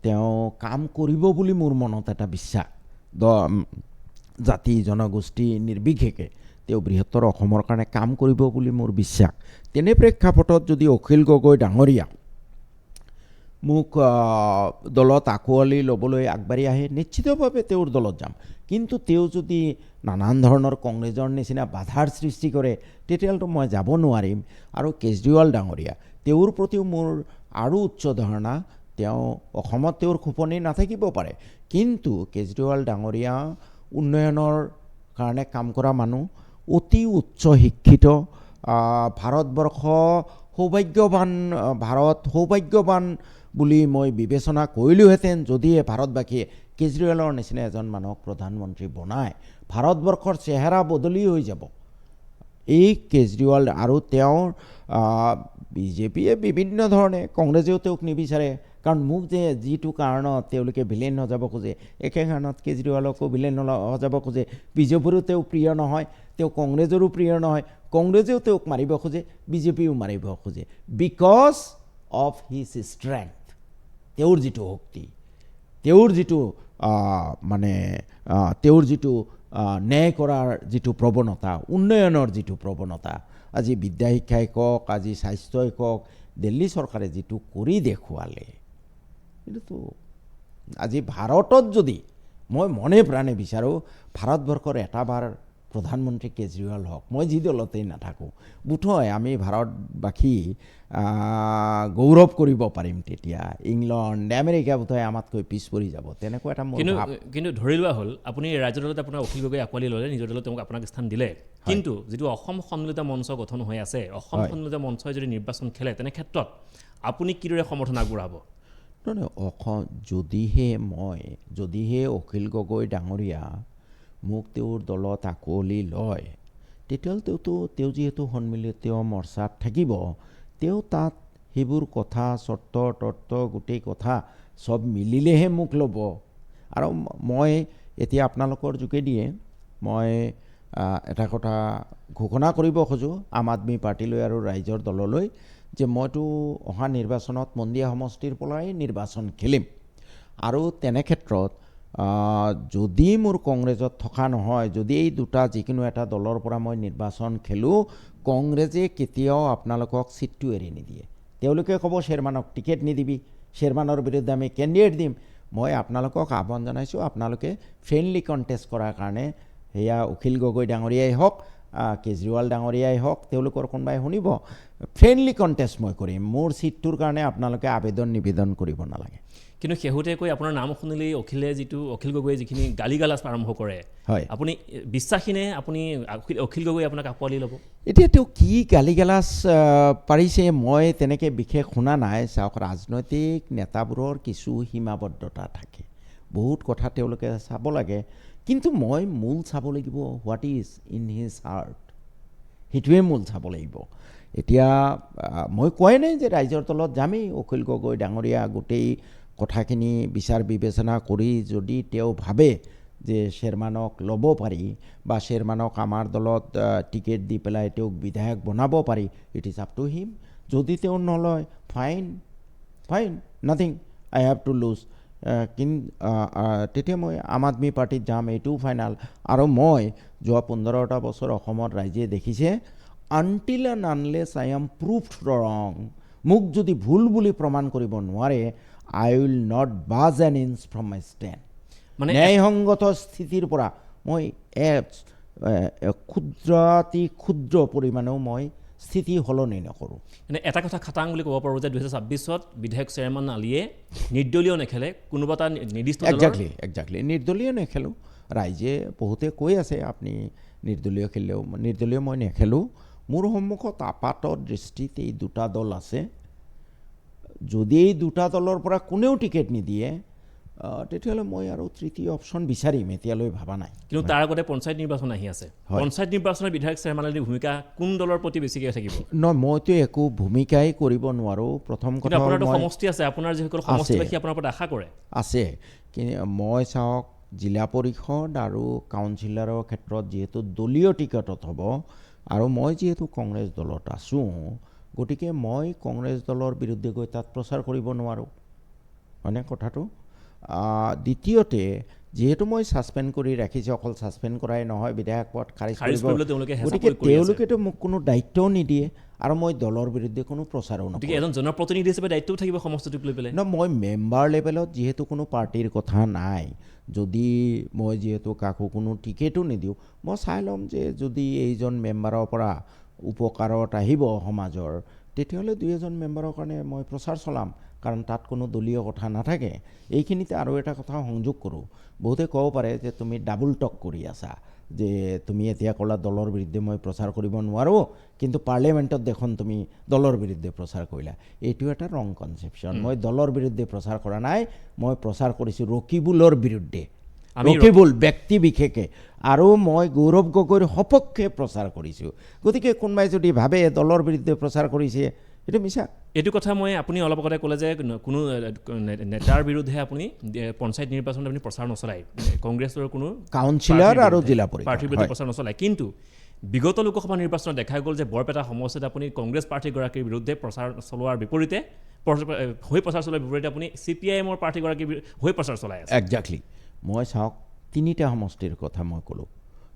তেওঁ কাম কৰিব বুলি মোৰ মনত এটা বিশ্বাস জাতি জনগোষ্ঠী নিৰ্বিশেষে তেওঁ বৃহত্তৰ অসমৰ কাৰণে কাম কৰিব বুলি মোৰ বিশ্বাস তেনে প্ৰেক্ষাপটত যদি অখিল গগৈ ডাঙৰীয়া মোক দলত আঁকোৱালি ল'বলৈ আগবাঢ়ি আহে নিশ্চিতভাৱে তেওঁৰ দলত যাম কিন্তু তেওঁ যদি নানান ধৰণৰ কংগ্ৰেছৰ নিচিনা বাধাৰ সৃষ্টি কৰে তেতিয়াহ'লেতো মই যাব নোৱাৰিম আৰু কেজৰিৱাল ডাঙৰীয়া তেওঁৰ প্ৰতিও মোৰ আৰু উচ্চ ধাৰণা তেওঁ অসমত তেওঁৰ খোপনি নাথাকিব পাৰে কিন্তু কেজৰিৱাল ডাঙৰীয়া উন্নয়নৰ কাৰণে কাম কৰা মানুহ অতি উচ্চ শিক্ষিত ভাৰতবৰ্ষ সৌভাগ্যৱান বুলি মই বিবেচনা কৰিলোহেঁতেন যদিহে ভাৰতবাসীয়ে কেজৰিৱালৰ নিচিনা এজন মানুহক প্ৰধানমন্ত্ৰী বনায় ভাৰতবৰ্ষৰ চেহেৰা বদলি হৈ যাব এই কেজৰিৱাল আৰু তেওঁৰ বিজেপিয়ে বিভিন্ন ধৰণে কংগ্ৰেছেও তেওঁক নিবিচাৰে কাৰণ মোক যে যিটো কাৰণত তেওঁলোকে ভিলেন সজাব খোজে একে কাৰণত কেজৰিৱালকো ভিলেন সজাব খোজে বিজেপিৰো তেওঁ প্ৰিয় নহয় তেওঁ কংগ্ৰেছৰো প্ৰিয় নহয় কংগ্ৰেছেও তেওঁক মাৰিব খোজে বিজেপিও মাৰিব খোজে বিকজ অফ হিজ ষ্ট্ৰেংথ তেওঁৰ যিটো শক্তি তেওঁৰ যিটো তেওঁৰ যিটো ন্যায় কৰাৰ যিটো প্ৰৱণতা উন্নয়নৰ যিটো প্ৰৱণতা আজি বিদ্যা শিক্ষাই কওক আজি স্বাস্থ্যই কওক দিল্লী চৰকাৰে যিটো কৰি দেখুৱালে এইটোতো আজি ভাৰতত যদি মই মনে প্ৰাণে বিচাৰোঁ ভাৰতবৰ্ষৰ এটাবাৰ প্ৰধানমন্ত্ৰী কেজৰিৱাল হওক মই যি দলতেই নাথাকোঁ বোধহয় আমি ভাৰতবাসী গৌৰৱ কৰিব পাৰিম তেতিয়া ইংলেণ্ড আমেৰিকা বোধহয় আমাতকৈ পিছ পৰি যাব তেনেকুৱা এটা কিন্তু ধৰি লোৱা হ'ল আপুনি ৰাজ্যৰ দলত আপোনাৰ অখিল গগৈ আঁকোৱালি ল'লে নিজৰ দলত তেওঁক আপোনাক স্থান দিলে কিন্তু যিটো অসম সন্মিলিত মঞ্চ গঠন হৈ আছে অসম সন্মিলিত মঞ্চই যদি নিৰ্বাচন খেলে তেনে ক্ষেত্ৰত আপুনি কিদৰে সমৰ্থন আগবঢ়াব নহয় যদিহে অখিল গগৈ ডাঙৰীয়া মোক তেওঁৰ দলত আঁকোৱালি লয় তেতিয়াহ'লে তেওঁ যিহেতু সন্মিলিত মৰ্চাত থাকিব তেওঁ তাত সেইবোৰ কথা তত্ত্ব গোটেই কথা চব মিলিলেহে মোক ল'ব আৰু মই এতিয়া আপোনালোকৰ যোগেদিয়ে মই এটা কথা ঘোষণা কৰিব খোজোঁ আম আদমি পাৰ্টিলৈ আৰু ৰাইজৰ দললৈ যে মইতো অহা নিৰ্বাচনত মন্দিয়া সমষ্টিৰ পৰাই নিৰ্বাচন খেলিম আৰু তেনে ক্ষেত্ৰত যদি মোৰ কংগ্ৰেছত থকা নহয় যদি এই দুটা যিকোনো এটা দলৰ পৰা মই নিৰ্বাচন খেলোঁ কংগ্ৰেছে কেতিয়াও আপোনালোকক চিটটো এৰি নিদিয়ে তেওঁলোকে ক'ব শ্বেৰমানক টিকেট নিদিবি শ্বেৰমানৰ বিৰুদ্ধে আমি কেণ্ডিডেট দিম মই আপোনালোকক আহ্বান জনাইছোঁ আপোনালোকে ফ্ৰেণ্ডলি কণ্টেষ্ট কৰাৰ কাৰণে সেয়া অখিল গগৈ ডাঙৰীয়াই হওক কেজৰিৱাল ডাঙৰীয়াই হওক তেওঁলোকৰ কোনোবাই শুনিব ফ্ৰেণ্ডলি কণ্টেষ্ট মই কৰিম মোৰ চিটটোৰ কাৰণে আপোনালোকে নিবেদন কৰিব নালাগে কিন্তু শেহতীয়াকৈ আপোনাৰ নাম শুনিলেই অখিল গগৈয়ে যিখিনি গালি গালাজ আৰম্ভ কৰে হয় আপুনি বিশ্বাসীনে আপুনি অখিল গগৈ আপোনাক আঁকোৱালি ল'ব এতিয়া তেওঁ কি গালি গালাজ পাৰিছে মই তেনেকৈ বিশেষ শুনা নাই চাওক ৰাজনৈতিক নেতাবোৰৰ কিছু সীমাবদ্ধতা থাকে বহুত কথা তেওঁলোকে চাব লাগে, কিন্তু মই মূল চাব লাগিব what is in his heart, সেইটোৱে মূল চাব লাগিব। এতিয়া মই কোৱাই নাই যে ৰাইজৰ তলত যামেই, অখিল গগৈ ডাঙৰীয়া গোটেই কথাখিনি বিচাৰ বিবেচনা কৰি যদি তেওঁ ভাবে যে শ্বেৰমানক ল'ব পাৰি বা শ্বেৰমানক আমাৰ দলত টিকেট দি পেলাই তেওঁক বিধায়ক বনাব পাৰি, it is up to him. যদি তেওঁ নলয়, fine, nothing I have to lose. তেতিয়া মই আম আদমি পাৰ্টিত যাম, এইটোও ফাইনেল। আৰু মই যোৱা 15টা বছৰ অসমত ৰাইজে দেখিছে, until and unless I am proved wrong, মোক যদি ভুল বুলি প্ৰমাণ কৰিব নোৱাৰে, I will not budge an inch from my stand. মানে ন্যায়সংগত স্থিতিৰ পৰা মই ক্ষুদ্ৰ পৰিমাণেও মই স্থিতি সলনি নকৰোঁ। মানে এটা কথা খাটাং বুলি ক'ব পাৰোঁ যে 2026ত বিধায়ক চেয়াৰমেন আলিয়ে নিৰ্দলীয় নেখেলে, কোনোবা এটা নিৰ্দিষ্ট একজাক্টলি নিৰ্দলীয় নেখেলোঁ। ৰাইজে বহুতে কৈ আছে আপুনি নিৰ্দলীয় খেলিলেও, নিৰ্দলীয় মই নেখেলোঁ। মোৰ সন্মুখত আপাত দৃষ্টিত এই দুটা দল আছে, যদি এই দুটা দলৰ পৰা কোনেও টিকেট নিদিয়ে তেতিয়াহ'লে মই আৰু তৃতীয় অপশ্যন বিচাৰিম, এতিয়ালৈ ভবা নাই। কিন্তু তাৰ আগতে পঞ্চায়ত নিৰ্বাচন আহি আছে, পঞ্চায়ত নিৰ্বাচনত বিধায়ক চেয়াৰমেন আলিৰ ভূমিকা কোন দলৰ প্ৰতি বেছিকৈ থাকিব? নহয়, মইতো একো ভূমিকাই কৰিব নোৱাৰোঁ। প্ৰথম কথা আপোনাৰতো সমষ্টি আছে, আপোনাৰ যিসকল সমষ্টিবাসী আপোনাৰ ওপৰত আশা কৰে আছে, কিন্তু মই চাওক জিলা পৰিষদ আৰু কাউন্সিলৰৰ ক্ষেত্ৰত যিহেতু দলীয় টিকটত হ'ব, আৰু মই যিহেতু কংগ্ৰেছ দলত আছোঁ, গতিকে মই কংগ্ৰেছ দলৰ বিৰুদ্ধে গৈ তাত প্ৰচাৰ কৰিব নোৱাৰোঁ, হয়নে কথাটো? দ্বিতীয়তে যিহেতু মই ছাছপেণ্ড কৰি ৰাখিছোঁ, অকল ছাছপেণ্ড কৰাই নহয়, বিধায়ক পদ খাৰিজ কৰিব, গতিকে তেওঁলোকেতো মোক কোনো দায়িত্বও নিদিয়ে আৰু মই দলৰ বিৰুদ্ধে কোনো প্ৰচাৰো নকৰোঁ। এজন জনপ্ৰতিনিধি হিচাপে দায়িত্বও থাকিব সমষ্টিটোক লৈ পেলাই। মই মেম্বাৰ লেভেলত যিহেতু কোনো পাৰ্টিৰ কথা নাই, যদি মই যিহেতু কাকো কোনো টিকেটো নিদিওঁ, মই চাই ল'ম যে যদি এইজন মেম্বাৰৰ পৰা উপকাৰত আহিব সমাজৰ, তেতিয়াহ'লে 2-এজন মেম্বাৰৰ কাৰণে মই প্ৰচাৰ চলাম, কাৰণ তাত কোনো দলীয় কথা নাথাকে। এইখিনিতে আৰু এটা কথা সংযোগ কৰোঁ, বহুতে ক'ব পাৰে যে তুমি ডাবুল টক কৰি আছা, যে তুমি এতিয়া ক'লা দলৰ বিৰুদ্ধে মই প্ৰচাৰ কৰিব নোৱাৰোঁ, কিন্তু পাৰ্লিয়ামেণ্টত দেখোন তুমি দলৰ বিৰুদ্ধে প্ৰচাৰ কৰিলা। এইটো এটা ৰং কনচেপশ্যন। মই দলৰ বিৰুদ্ধে প্ৰচাৰ কৰা নাই, মই প্ৰচাৰ কৰিছোঁ ৰকিবুলৰ বিৰুদ্ধে, ৰকিবুল ব্যক্তি বিশেষে, আৰু মই গৌৰৱ গগৈৰ সপক্ষে প্ৰচাৰ কৰিছোঁ। গতিকে কোনোবাই যদি ভাবে দলৰ বিৰুদ্ধে প্ৰচাৰ কৰিছে, এইটো মিছা। এইটো কথা মই আপুনি অলপ আগতে ক'লে যে কোনো নেতাৰ বিৰুদ্ধে আপুনি পঞ্চায়ত নিৰ্বাচনত আপুনি প্ৰচাৰ নচলায়, কংগ্ৰেছৰ কোনো কাউন্সিলৰ আৰু জিলা পৰিষদ প্ৰাৰ্থীৰ বিৰুদ্ধে প্ৰচাৰ নচলায়। কিন্তু বিগত লোকসভা নিৰ্বাচনত দেখা গ'ল যে বৰপেটা সমষ্টিত আপুনি কংগ্ৰেছ প্ৰাৰ্থীগৰাকীৰ বিৰুদ্ধে প্ৰচাৰ চলোৱাৰ বিপৰীতে আপুনি CPIMৰ প্ৰাৰ্থীগৰাকীৰ হৈ প্ৰচাৰ চলাই আছে। একজাক্টলি। মই চাওক 3টা সমষ্টিৰ কথা মই ক'লোঁ।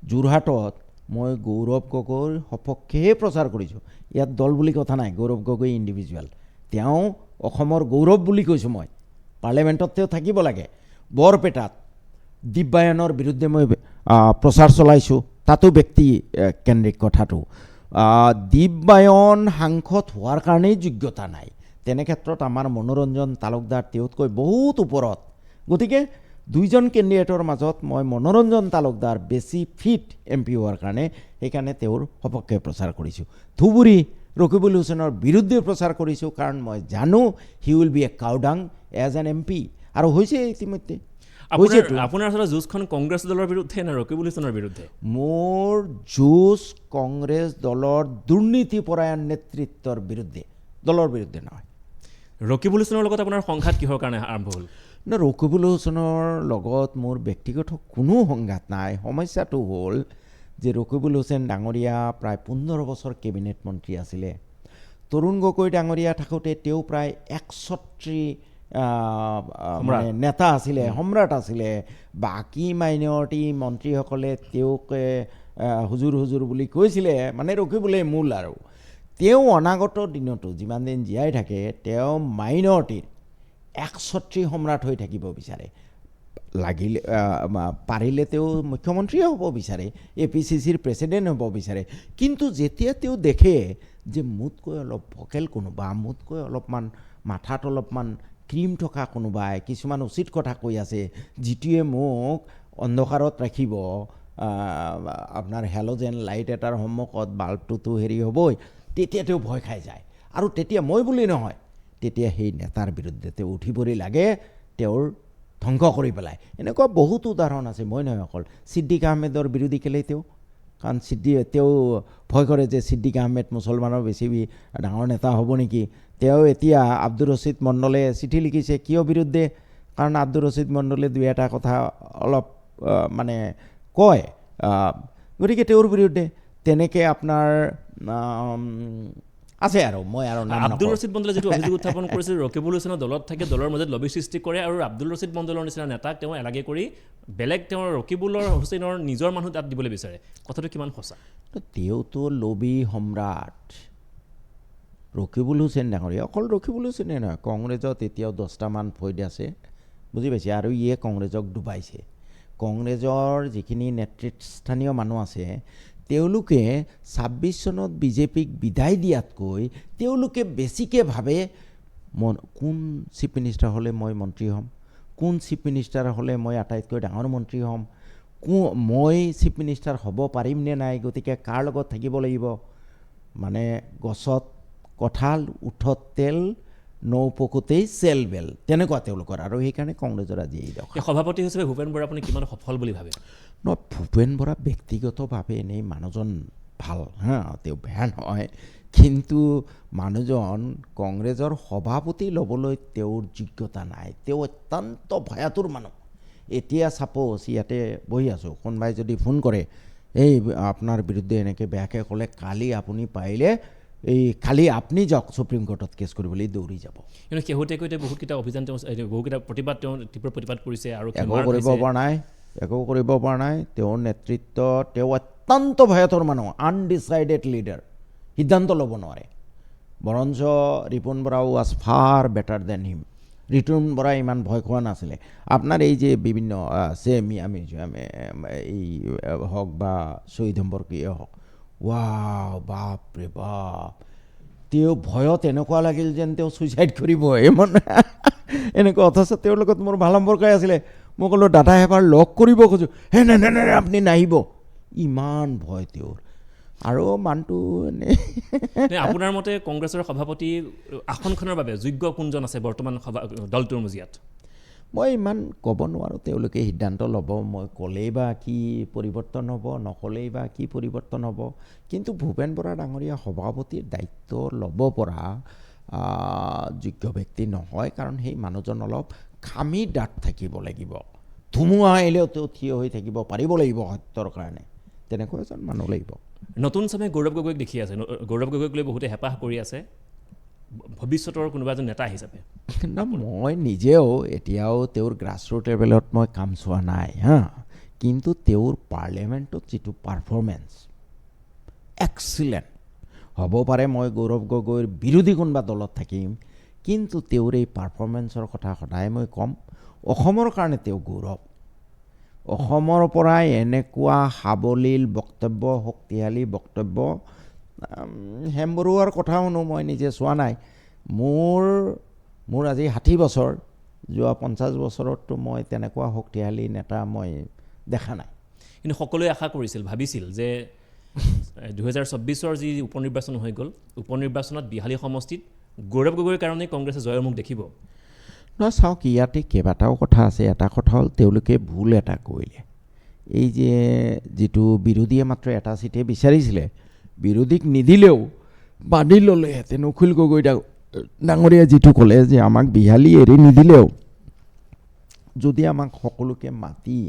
যোৰহাটত মই গৌৰৱ গগৈৰ সপক্ষেহে প্ৰচাৰ কৰিছোঁ, ইয়াত দল বুলি কথা নাই, গৌৰৱ গগৈ ইণ্ডিভিজুৱেল, তেওঁ অসমৰ গৌৰৱ বুলি কৈছোঁ মই, পাৰ্লিয়ামেণ্টত তেওঁ থাকিব লাগে। বৰপেটাত দিব্যায়নৰ বিৰুদ্ধে মই প্ৰচাৰ চলাইছোঁ, তাতো ব্যক্তি কেন্দ্ৰিক কথাটো। দিব্যায়ন সাংসদ হোৱাৰ কাৰণেই যোগ্যতা নাই, তেনে ক্ষেত্ৰত আমাৰ মনোৰঞ্জন তালুকদাৰ তেওঁতকৈ বহুত ওপৰত। গতিকে 2জন কেণ্ডিডেটৰ মাজত মই মনোৰঞ্জন তালুকদাৰ বেছি ফিট MP হোৱাৰ কাৰণে সেইকাৰণে তেওঁৰ সপক্ষে প্ৰচাৰ কৰিছোঁ। ধুবুৰী ৰকিবুল হুছেইনৰ বিৰুদ্ধে প্ৰচাৰ কৰিছোঁ, কাৰণ মই জানো হি উইল বি এ কাউডাং এজ এন MP, আৰু হৈছে ইতিমধ্যে। আপোনাৰ আচলতে যুঁজখন কংগ্ৰেছ দলৰ বিৰুদ্ধে নে ৰকিবুল হুছেইনৰ বিৰুদ্ধে? মোৰ যুঁজ কংগ্ৰেছ দলৰ দুৰ্নীতিপৰায়ণ নেতৃত্বৰ বিৰুদ্ধে, দলৰ বিৰুদ্ধে নহয়। ৰকিবুল হুছেইনৰ লগত আপোনাৰ সংঘাত কিহৰ কাৰণে আৰম্ভ হ'ল? ৰকিবুল হুছেইনৰ লগত মোৰ ব্যক্তিগত কোনো সংঘাত নাই। সমস্যাটো হ'ল যে ৰকিবুল হুছেইন ডাঙৰীয়া প্ৰায় 15 বছৰ কেবিনেট মন্ত্ৰী আছিলে। তৰুণ গগৈ ডাঙৰীয়া থাকোঁতে তেওঁ প্ৰায় 61 নেতা আছিলে, সম্ৰাট আছিলে। বাকী মাইনৰিটি মন্ত্ৰীসকলে তেওঁক হুজুৰ বুলি কৈছিলে, মানে ৰকিবুলে মূল। আৰু তেওঁ অনাগত দিনতো যিমান দিন জীয়াই থাকে, তেওঁ মাইনৰিটিৰ 61 সম্ৰাট হৈ থাকিব বিচাৰে। লাগিলে পাৰিলে তেওঁ মুখ্যমন্ত্ৰীয়ে হ'ব বিচাৰে, APCCৰ প্ৰেচিডেণ্ট হ'ব বিচাৰে। কিন্তু যেতিয়া তেওঁ দেখে যে মোতকৈ অলপ ভকেল কোনোবা, মোতকৈ অলপমান মাথাত অলপমান ক্ৰীম থকা কোনোবাই কিছুমান উচিত কথা কৈ আছে, যিটোৱে মোক অন্ধকাৰত ৰাখিব, আপোনাৰ হেল'জেন লাইট এটাৰ সন্মুখত বাল্বটোতো হেৰি হ'বই, তেতিয়া তেওঁ ভয় খাই যায়। আৰু তেতিয়া মই বুলি নহয়, তেতিয়া সেই নেতাৰ বিৰুদ্ধে তেওঁ উঠিবই লাগে, তেওঁৰ ধ্বংস কৰি পেলাই। এনেকুৱা বহুত উদাহৰণ আছে, মই নহয় অকল। ছিদ্দিক আহমেদৰ বিৰোধী কেলেই তেওঁ, কাৰণ তেওঁ ভয় কৰে যে ছিদ্দিক আহমেদ মুছলমানৰ বেছি ডাঙৰ নেতা হ'ব নেকি। তেওঁ এতিয়া আব্দুৰ ৰছিদ মণ্ডলে চিঠি লিখিছে কিয় বিৰুদ্ধে, কাৰণ আব্দুৰ ৰছিদ মণ্ডলে দুই এটা কথা অলপ মানে কয়, গতিকে তেওঁৰ বিৰুদ্ধে। তেনেকৈ আপোনাৰ আছে আৰু মই আৰু নাম আব্দুল ৰছিদ মণ্ডলে যিটো অভিযোগ উত্থাপন কৰিছিল ৰকিবুল হুছেইনৰ দলত থাকে দলৰ মাজত লবি সৃষ্টি কৰে আৰু আব্দুল ৰছিদ মণ্ডলৰ নিচিনা নেতাক তেওঁ এলাগে কৰি বেলেগ তেওঁৰ ৰকিবুলৰ হুছেইনৰ নিজৰ মানুহ তাত দিবলৈ বিচাৰে। কথাটো কিমান সঁচা? তেওঁতো লবি সম্ৰাট ৰকিবুল হুছেইন ডাঙৰীয়া। অকল ৰকিবুল হুছেইনে নহয়, কংগ্ৰেছত এতিয়াও 10টামান ফৈদ আছে, বুজি পাইছে, আৰু ইয়ে কংগ্ৰেছক ডুবাইছে। কংগ্ৰেছৰ যিখিনি নেতৃস্থানীয় মানুহ আছে তেওঁলোকে 26 চনত বিজেপিক বিদায় দিয়াতকৈ তেওঁলোকে বেছিকৈ ভাবে কোন চিফ মিনিষ্টাৰ হ'লে মই মন্ত্ৰী হ'ম, কোন চিফ মিনিষ্টাৰ হ'লে মই আটাইতকৈ ডাঙৰ মন্ত্ৰী হ'ম, মই চিফ মিনিষ্টাৰ হ'ব পাৰিম নে নাই, গতিকে কাৰ লগত থাকিব লাগিব। মানে গছত কঁঠাল, উঠত তেল, নৌ পকোতেই চেল বেল, তেনেকুৱা তেওঁলোকৰ। আৰু সেইকাৰণে কংগ্ৰেছৰ আজি এই দশা। সভাপতি হিচাপে ভূপেন বৰা আপুনি কিমান সফল বুলি ভাবে? ভূপেন বৰা ব্যক্তিগতভাৱে এনেই মানুহজন ভাল, তেওঁ বেয়া নহয়, কিন্তু মানুহজন কংগ্ৰেছৰ সভাপতি ল'বলৈ তেওঁৰ যোগ্যতা নাই। তেওঁ অত্যন্ত ভয়াতুৰ মানুহ। এতিয়া ছাপ'জ ইয়াতে বহি আছোঁ, কোনোবাই যদি ফোন কৰে এই আপোনাৰ বিৰুদ্ধে এনেকৈ বেয়াকৈ ক'লে, কালি আপুনি পাৰিলে কালি আপুনি যাওক ছুপ্ৰিম কোৰ্টত কেছ কৰিবলৈ, দৌৰি যাব। কিন্তু শেহতীয়াকৈ বহুতকেইটা অভিযান বহুতকেইটা প্ৰতিবাদ তীব্ৰ প্ৰতিবাদ কৰিছে আৰু একো কৰিব পৰা নাই। তেওঁৰ নেতৃত্বত তেওঁ অত্যন্ত ভয়াতুৰ মানুহ, আনডিচাইডেড লিডাৰ, সিদ্ধান্ত ল'ব নোৱাৰে। বৰঞ্চ ৰিপুণ বৰাও ৱাজ ফাৰ বেটাৰ দেন হিম। ৰিপুণ বৰাই ইমান ভয় খোৱা নাছিলে। আপোনাৰ এই যে বিভিন্ন এই হওক বা শ্বহীদ সম্পৰ্কীয় হওক, বাপৰে বাপ, তেওঁ ভয়ত এনেকুৱা লাগিল যেন তেওঁ ছুইচাইড কৰিব এনেকুৱা। অথচ তেওঁৰ লগত মোৰ ভাল সম্পৰ্কই আছিলে। মই ক'লোঁ দাদা এবাৰ লগ কৰিব খোজোঁ, নাই আপুনি নাহিব, ইমান ভয় তেওঁৰ। আৰু মানুহটো আপোনাৰ মতে কংগ্ৰেছৰ সভাপতি আসনখনৰ বাবে যোগ্য কোনজন আছে বৰ্তমান দলটোৰ মজিয়াত? মই ইমান ক'ব নোৱাৰোঁ, তেওঁলোকে সিদ্ধান্ত ল'ব। মই ক'লেই বা কি পৰিৱৰ্তন হ'ব, নক'লেই বা কি পৰিৱৰ্তন হ'ব। কিন্তু ভূপেন বৰা ডাঙৰীয়া সভাপতিৰ দায়িত্ব ল'ব পৰা যোগ্য ব্যক্তি নহয়, কাৰণ সেই মানুহজন অলপ খামী ডাঠ থাকিব লাগিব। ধুমুহা আহিলেও তেওঁ থিয় হৈ থাকিব পাৰিব লাগিব সত্যৰ কাৰণে, তেনেকুৱা এজন মানুহ লাগিব। নতুন চামে গৌৰৱ গগৈক দেখি আছে, গৌৰৱ গগৈক লৈ বহুতে হেঁপাহ কৰি আছে ভৱিষ্যতৰ কোনোবা এজন নেতা হিচাপে। মই নিজেও এতিয়াও তেওঁৰ গ্ৰাছৰুট লেভেলত মই কাম চোৱা নাই, কিন্তু তেওঁৰ পাৰ্লিয়ামেণ্টত যিটো পাৰফৰ্মেঞ্চ এক্সিলেণ্ট। হ'ব পাৰে মই গৌৰৱ গগৈৰ বিৰোধী কোনোবা দলত থাকিম, কিন্তু তেওঁৰ এই পাৰফৰ্মেঞ্চৰ কথা সদায় মই ক'ম। অসমৰ কাৰণে তেওঁ গৌৰৱ। অসমৰ পৰাই এনেকুৱা সাৱলীল বক্তব্য, শক্তিশালী বক্তব্য, হেম বৰুৱাৰ কথা শুনো, মই নিজে চোৱা নাই। মোৰ আজি 60 বছৰ, যোৱা 50 বছৰততো মই তেনেকুৱা শক্তিশালী নেতা মই দেখা নাই। কিন্তু সকলোৱে আশা কৰিছিল, ভাবিছিল যে 2024 যি উপ নিৰ্বাচন হৈ গ'ল, উপ নিৰ্বাচনত বিহালী সমষ্টিত গৌৰৱ গগৈৰ কাৰণে কংগ্ৰেছে জয়ৰ মুখ দেখিব। নহয়, চাওক ইয়াতে কেইবাটাও কথা আছে। এটা কথা হ'ল তেওঁলোকে ভুল এটা কৰিলে। এই যে যিটো বিৰোধীয়ে মাত্ৰ এটা চিটে বিচাৰিছিলে, বিৰোধীক নিদিলেও বান্ধি ল'লেহেঁতেন। অখিল গগৈ ডাঙৰীয়া যিটো ক'লে যে আমাক বিহালী এৰি নিদিলেও যদি আমাক সকলোকে মাতি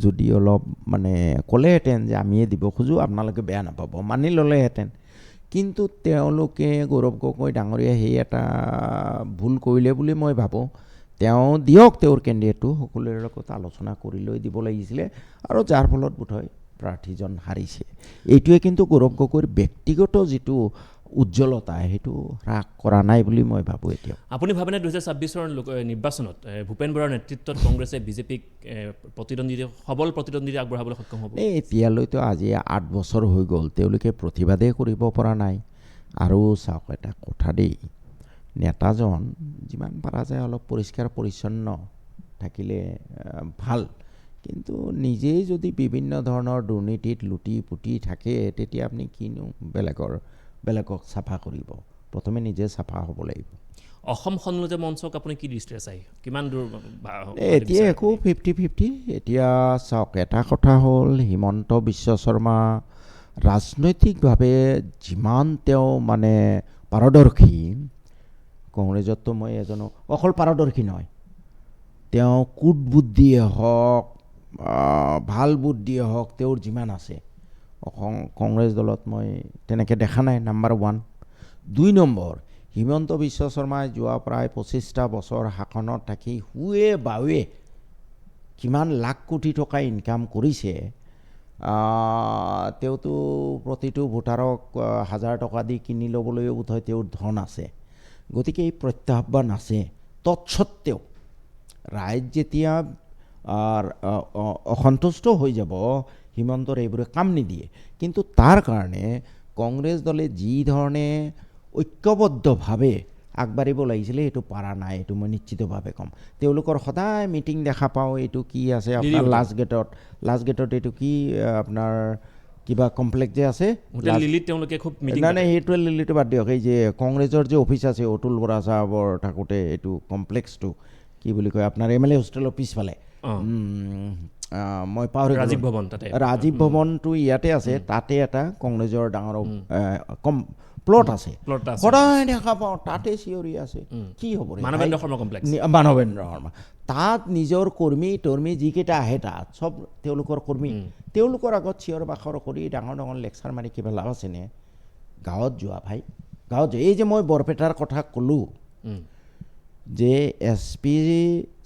যদি অলপ মানে ক'লেহেঁতেন যে আমিয়ে দিব খোজোঁ, আপোনালোকে বেয়া নাপাব, মানি ল'লেহেঁতেন। কিন্তু তেওঁলোকে গৌৰৱ গগৈ ডাঙৰীয়া সেই এটা ভুল কৰিলে বুলি মই ভাবোঁ। তেওঁ দিয়ক তেওঁৰ কেণ্ডিডেটটো, সকলোৰে লগত আলোচনা কৰি লৈ দিব লাগিছিলে, আৰু যাৰ ফলত বোধহয় প্ৰাৰ্থীজন হাৰিছে। এইটোৱে কিন্তু গৌৰৱ গগৈৰ ব্যক্তিগত যিটো উজ্জ্বলতা সেইটো হ্ৰাস কৰা নাই বুলি মই ভাবোঁ। এতিয়া আপুনি ভাবেনে 2024 নিৰ্বাচনত ভূপেন বৰাৰ নেতৃত্বত কংগ্ৰেছে বিজেপিক সবল প্ৰতিদ্বন্দ্বিতা আগবঢ়াবলৈ সক্ষম হ'ব? এতিয়ালৈতো আজি 8 বছৰ হৈ গ'ল, তেওঁলোকে প্ৰতিবাদেই কৰিব পৰা নাই। আৰু চাওক এটা কথা দেই, নেতাজন যিমান পৰা যায় অলপ পৰিষ্কাৰ পৰিচ্ছন্ন থাকিলে ভাল, কিন্তু নিজেই যদি বিভিন্ন ধৰণৰ দুৰ্নীতিত লুটি পুতি থাকে, তেতিয়া আপুনি কিনো বেলেগক চাফা কৰিব? প্ৰথমে নিজে চাফা হ'ব লাগিব। অসম সন্মিলিত মঞ্চক আপুনি কি দৃষ্টিৰে চাই কিমান দূৰ এতিয়া একো 50-50 এতিয়া চাওক এটা কথা হ'ল হিমন্ত বিশ্ব শৰ্মা ৰাজনৈতিকভাৱে যিমান তেওঁ মানে পাৰদৰ্শী কংগ্ৰেছততো মই এজনো অকল পাৰদৰ্শী নহয় তেওঁ কূট বুদ্ধিয়ে হওক ভাল বুদ্ধিয়ে হওক তেওঁৰ যিমান আছে কংগ্ৰেছ দলত মই তেনেকৈ দেখা নাই নাম্বাৰ 1 2 নম্বৰ হিমন্ত বিশ্ব শৰ্মাই যোৱা প্ৰায় 25টা বছৰ শাসনত থাকি হুৱে বাৱে কিমান লাখ কোটি টকা ইনকাম কৰিছে তেওঁতো প্ৰতিটো ভোটাৰক 1000 টকা দি কিনি ল'বলৈও বোধহয় তেওঁৰ ধন আছে গতিকে এই প্ৰত্যাহ্বান আছে তৎসত্ত্বেও ৰাইজ যেতিয়া অসন্তুষ্ট হৈ যাব হিমন্তৰ এইবোৰে কাম নিদিয়ে কিন্তু তাৰ কাৰণে কংগ্ৰেছ দলে যি ধৰণে ঐক্যবদ্ধভাৱে আগবাঢ়িব লাগিছিলে এইটো পাৰা নাই এইটো মই নিশ্চিতভাৱে ক'ম তেওঁলোকৰ সদায় মিটিং দেখা পাওঁ এইটো কি আছে আপোনাৰ লাষ্ট গেটত এইটো কি আপোনাৰ কিবা কমপ্লেক্স যে আছে নাই সেইটোৱে লিলিটো বাদ দিয়ক এই যে কংগ্ৰেছৰ যে অফিচ আছে অতুল বৰা চাহাবৰ থাকোঁতে এইটো কমপ্লেক্সটো কি বুলি কয় আপোনাৰ MLA হোষ্টেলৰ পিছফালে মই পাহৰি ৰাজীৱ ভৱনটো ইয়াতে আছে তাতে এটা কংগ্ৰেছৰ ডাঙৰ প্লট আছে সদায় দেখা পাওঁ তাতে চিঞৰি আছে কি হ'ব মানৱেন্দ্ৰ শৰ্মা তাত নিজৰ কৰ্মী যিকেইটা আহে তাত চব তেওঁলোকৰ কৰ্মী তেওঁলোকৰ আগত চিঞৰ বাখৰ কৰি ডাঙৰ ডাঙৰ লেকচাৰ মাৰি কিবা লাভ আছেনে গাঁৱত যোৱা ভাই গাঁৱত যোৱা এই যে মই বৰপেটাৰ কথা ক'লোঁ যে SP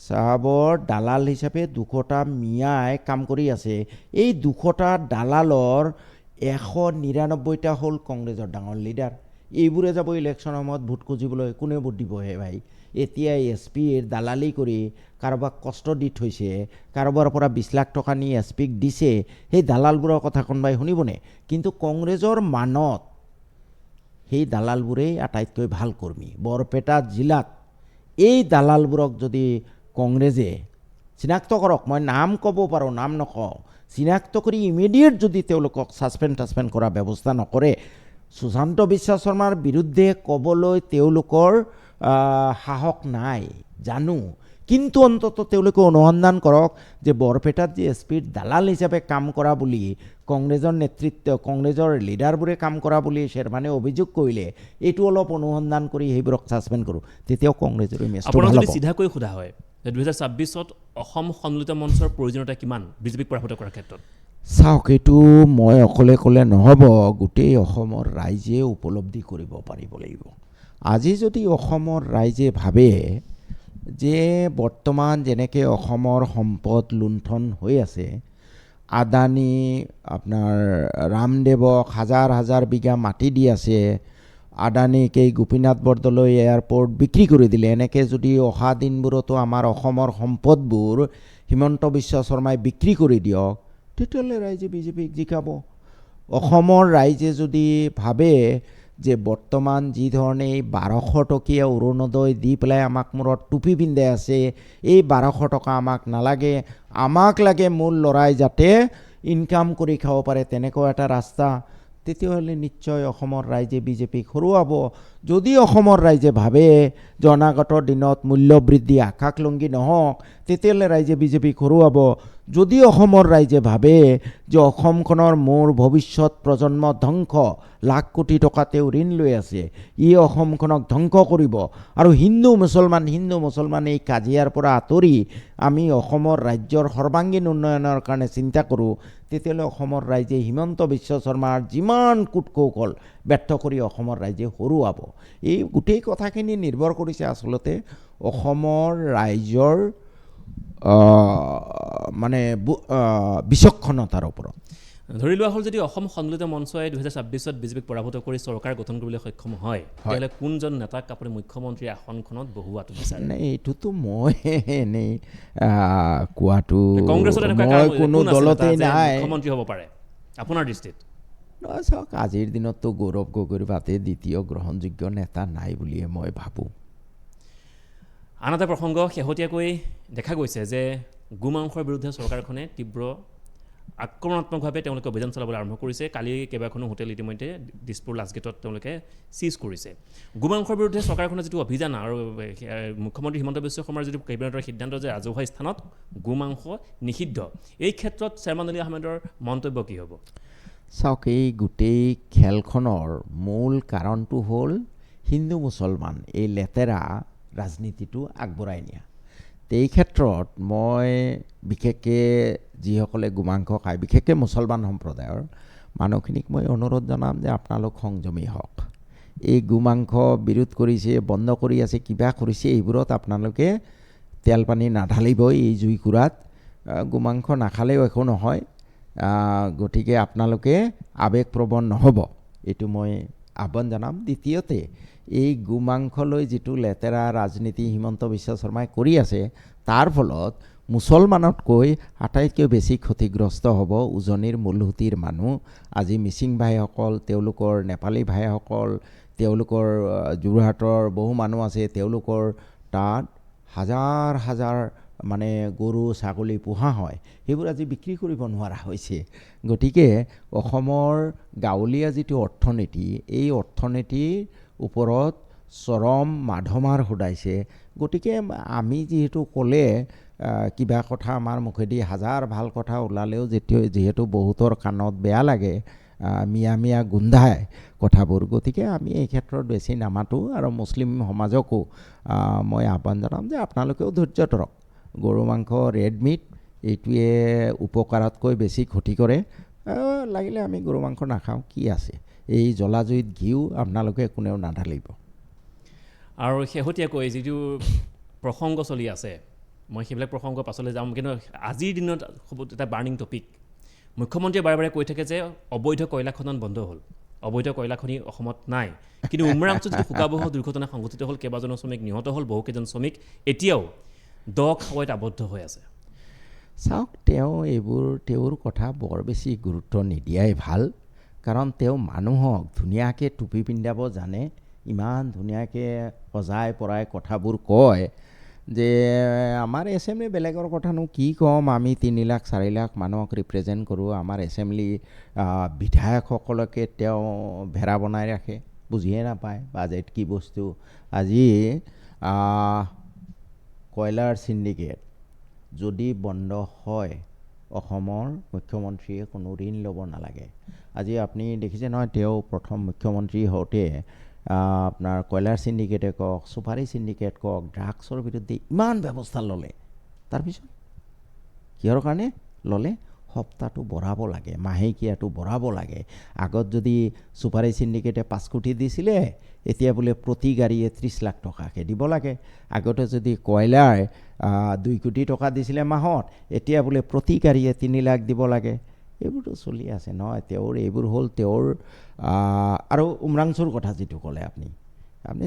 চাহাবৰ দালাল হিচাপে 200টা মিয়াই কাম কৰি আছে এই 200টা দালালৰ 199টা হ'ল কংগ্ৰেছৰ ডাঙৰ লিডাৰ এইবোৰে যাব ইলেকশ্যনৰ সময়ত ভোট খুজিবলৈ কোনে ভোট দিবহে ভাই এতিয়া SPৰ দালালি কৰি কাৰোবাক কষ্ট দি থৈছে কাৰোবাৰ পৰা 20 লাখ টকা নি SPক দিছে সেই দালালবোৰৰ কথা কোনোবাই শুনিবনে কিন্তু কংগ্ৰেছৰ মানত সেই দালালবোৰেই আটাইতকৈ ভাল কৰ্মী বৰপেটা জিলাত এই দালালবোৰক যদি কংগ্ৰেছে চিনাক্ত কৰক মই নাম ক'ব পাৰোঁ নাম নকওঁ চিনাক্ত কৰি ইমিডিয়েট যদি তেওঁলোকক ছাছপেণ্ড কৰা ব্যৱস্থা নকৰে সুশান্ত বিশ্বাস শৰ্মাৰ বিৰুদ্ধে ক'বলৈ তেওঁলোকৰ সাহস নাই জানো কিন্তু অন্ততঃ তেওঁলোকে অনুসন্ধান কৰক যে বৰপেটাত যে SPৰ দালাল হিচাপে কাম কৰা বুলি কংগ্ৰেছৰ নেতৃত্ব কংগ্ৰেছৰ লিডাৰবোৰে কাম কৰা বুলি শ্বেৰমানে অভিযোগ কৰিলে এইটো অলপ অনুসন্ধান কৰি সেইবোৰক ছাছপেণ্ড কৰোঁ তেতিয়াও কংগ্ৰেছৰ ইমেজটো ভাল হ'ব চিধাকৈ সোধা হয় 2026ত অসম সন্মিলিত মঞ্চৰ প্ৰয়োজনীয়তা কিমান বিজেপিক পৰাভূত কৰাৰ ক্ষেত্ৰত চাওক এইটো মই অকলে ক'লে নহ'ব গোটেই অসমৰ ৰাইজে উপলব্ধি কৰিব পাৰিব লাগিব আজি যদি অসমৰ ৰাইজে ভাবে যে বৰ্তমান যেনেকৈ অসমৰ সম্পদ লুণ্ঠন হৈ আছে আদানী আপোনাৰ ৰামদেৱক হাজাৰ বিঘা মাটি দি আছে আদানীক এই গোপীনাথ বৰদলৈ এয়াৰপৰ্ট বিক্ৰী কৰি দিলে এনেকৈ যদি অহা দিনবোৰতো আমাৰ অসমৰ সম্পদবোৰ হিমন্ত বিশ্ব শৰ্মাই বিক্ৰী কৰি দিয়ক তেতিয়াহ'লে ৰাইজে বিজেপিক জিকাব অসমৰ ৰাইজে যদি ভাবে যে বৰ্তমান যি ধৰণে এই 1200 টকীয়া অৰুণোদয় দি পেলাই আমাক মূৰত টুপি পিন্ধাই আছে এই 1200 টকা আমাক নালাগে আমাক লাগে মোৰ ল'ৰাই যাতে ইনকাম কৰি খাব পাৰে তেনেকুৱা এটা ৰাস্তা তেতিয়াহ'লে নিশ্চয় অসমৰ ৰাইজে বিজেপিক হৰুৱাব যদি অসমৰ ৰাইজে ভাবে যে অনাগত দিনত মূল্যবৃদ্ধি আকাশলংঘী নহওক তেতিয়াহ'লে ৰাইজে বিজেপিক হৰুৱাব যদি অসমৰ ৰাইজে ভাবে যে অসমখনৰ মোৰ ভৱিষ্যত প্ৰজন্ম ধ্বংস লাখ কোটি টকা তেওঁ ঋণ লৈ আছে ই অসমখনক ধ্বংস কৰিব আৰু হিন্দু মুছলমান এই কাজিয়াৰ পৰা আঁতৰি আমি অসমৰ ৰাজ্যৰ সৰ্বাংগীন উন্নয়নৰ কাৰণে চিন্তা কৰোঁ তেতিয়াহ'লে অসমৰ ৰাইজে হিমন্ত বিশ্ব শৰ্মাৰ যিমান কূটকৌশল ব্যৰ্থ কৰি অসমৰ ৰাইজে হৰুৱাব এই গোটেই কথাখিনি নিৰ্ভৰ কৰিছে আচলতে অসমৰ ৰাইজৰ মানে বিচক্ষণতাৰ ওপৰত ধৰি লোৱা হ'ল যদি অসম সন্মিলিত মঞ্চই 2026ত বিজেপিক পৰাভূত কৰি চৰকাৰ গঠন কৰিবলৈ সক্ষম হয় তেতিয়াহ'লে কোনজন নেতাক আপুনি মুখ্যমন্ত্ৰী আসনখনত বহুৱাটো বিচাৰে নাই এইটোতো মই এনেই কোৱাটো মই কোনো দলতে নাই মুখ্যমন্ত্ৰী হ'ব পাৰে আপোনাৰ দৃষ্টিত নহয় চাওক আজিৰ দিনততো গৌৰৱ গগৈৰ বাদে দ্বিতীয় গ্ৰহণযোগ্য নেতা নাই বুলিয়ে মই ভাবোঁ আন এটা প্ৰসংগ শেহতীয়াকৈ দেখা গৈছে যে গোমাংসৰ বিৰুদ্ধে চৰকাৰখনে তীব্ৰ আক্ৰমণাত্মকভাৱে তেওঁলোকে অভিযান চলাবলৈ আৰম্ভ কৰিছে। কালি কেইবাখনো হোটেল ইতিমধ্যে দিছপুৰ লাষ্টগেটত তেওঁলোকে চিজ কৰিছে। গোমাংসৰ বিৰুদ্ধে চৰকাৰখনৰ যিটো অভিযান আৰু মুখ্যমন্ত্ৰী হিমন্ত বিশ্ব শৰ্মাৰ যিটো কেবিনেটৰ সিদ্ধান্ত যে ৰাজহুৱা স্থানত গোমাংস নিষিদ্ধ, এই ক্ষেত্ৰত চেয়াৰমেন আলী আহমেদৰ মন্তব্য কি হ'ব? চাওক, এই গোটেই খেলখনৰ মূল কাৰণটো হ'ল হিন্দু মুছলমান এই লেতেৰা ৰাজনীতিটো আগবঢ়াই নিয়া। এই ক্ষেত্ৰত মই বিশেষকৈ যিসকলে গোমাংস খায়, বিশেষকৈ মুছলমান সম্প্ৰদায়ৰ মানুহখিনিক মই অনুৰোধ জনাম যে আপোনালোক সংযমী হওক। এই গোমাংস বিৰোধ কৰিছে, বন্ধ কৰি আছে, কিবা কৰিছে, এইবোৰত আপোনালোকে তেল পানী নাঢালিব এই জুইকুৰাত। গোমাংস নাখালেও একো নহয়, গতিকে আপোনালোকে আৱেগপ্ৰৱণ নহ'ব, এইটো মই আহ্বান জনাম। দ্বিতীয়তে, এই গোমাংসলৈ যিটো লেতেৰা ৰাজনীতি হিমন্ত বিশ্ব শৰ্মাই কৰি আছে, তাৰ ফলত মুছলমানতকৈ আটাইতকৈ বেছি ক্ষতিগ্ৰস্ত হ'ব উজনিৰ মূলসুঁতিৰ মানুহ। আজি মিচিং ভাইসকল, তেওঁলোকৰ নেপালী ভাইসকল, তেওঁলোকৰ যোৰহাটৰ বহু মানুহ আছে, তেওঁলোকৰ তাত হাজাৰ হাজাৰ মানে গৰু ছাগলী পোহা হয়, সেইবোৰ আজি বিক্ৰী কৰিব নোৱাৰা হৈছে। গতিকে অসমৰ গাঁৱলীয়া যিটো অৰ্থনীতি, এই অৰ্থনীতিৰ ওপৰত চৰম মাধমাৰ সোধাইছে। গতিকে আমি যিহেতু ক'লে কিবা কথা আমাৰ মুখেদি হাজাৰ ভাল কথা ওলালেও যিহেতু বহুতৰ কাণত বেয়া লাগে, মিয়া মিয়া গোন্ধায় কথাবোৰ, গতিকে আমি এই ক্ষেত্ৰত বেছি নামাতোঁ। আৰু মুছলিম সমাজকো মই আহ্বান জনাম যে আপোনালোকেও ধৈৰ্য ধৰক। গৰু মাংস, ৰেড মিট, এইটোৱে উপকাৰতকৈ বেছি ক্ষতি কৰে। লাগিলে আমি গৰু মাংস নাখাওঁ, কি আছে, এই জ্বলা জুইত ঘিউ আপোনালোকে কোনেও নাঢালিব। আৰু শেহতীয়াকৈ যিটো প্ৰসংগ চলি আছে, মই সেইবিলাক প্ৰসংগ পাছলৈ যাম, কিন্তু আজিৰ দিনত এটা বাৰ্ণিং টপিক, মুখ্যমন্ত্ৰীয়ে বাৰে বাৰে কৈ থাকে যে অবৈধ কয়লা খনন বন্ধ হ'ল, অবৈধ কয়লা খনি অসমত নাই। কিন্তু উমৰাংচুত যিটো শোকাবহ দুৰ্ঘটনা সংঘটিত হ'ল, কেইবাজনো শ্ৰমিক নিহত হ'ল, বহুকেইজন শ্ৰমিক এতিয়াও দ খাৱৈত আবদ্ধ হৈ আছে। চাওক, তেওঁৰ কথা বৰ বেছি গুৰুত্ব নিদিয়াই ভাল, কাৰণ তেওঁ মানুহক ধুনীয়াকৈ টুপি পিন্ধাব জানে, ইমান ধুনীয়াকৈ সজাই পৰাই কথাবোৰ কয় যে আমাৰ এছেম্বলি বেলেগৰ কথানো কি ক'ম, আমি 3 লাখ 4 লাখ মানুহক ৰিপ্ৰেজেণ্ট কৰোঁ, আমাৰ এছেম্বলি বিধায়কসকলকে তেওঁ ভেড়া বনাই ৰাখে, বুজিয়ে নাপায় বাজেট কি বস্তু। আজি কয়লাৰ চিণ্ডিকেট যদি বন্ধ হয়, অসমৰ মুখ্যমন্ত্ৰীয়ে কোনো ঋণ ল'ব নালাগে। আজি আপুনি দেখিছে নহয়, তেওঁ প্ৰথম মুখ্যমন্ত্ৰী হওঁতে আপোনাৰ কয়লাৰ চিণ্ডিকেটে কওক, চুপাৰী চিণ্ডিকেট কওক, ড্ৰাগছৰ বিৰুদ্ধে ইমান ব্যৱস্থা ল'লে। তাৰপিছত কিহৰ কাৰণে ল'লে? সপ্তাহটো বঢ়াব লাগে, মাহেকীয়াটো বঢ়াব লাগে। আগত যদি চুপাৰী চিণ্ডিকেটে 5 কোটি দিছিলে, এতিয়া বোলে প্ৰতি গাড়ীয়ে 30 লাখ টকাকৈ দিব লাগে। আগতে যদি কয়লাৰ 2 কোটি টকা দিছিলে মাহত, এতিয়া বোলে প্ৰতি গাড়ীয়ে 3 লাখ দিব লাগে। এইবোৰতো চলি আছে নহয়। এইবোৰ হ'ল তেওঁৰ আৰু উমৰাংচুৰ কথা যিটো ক'লে আপুনি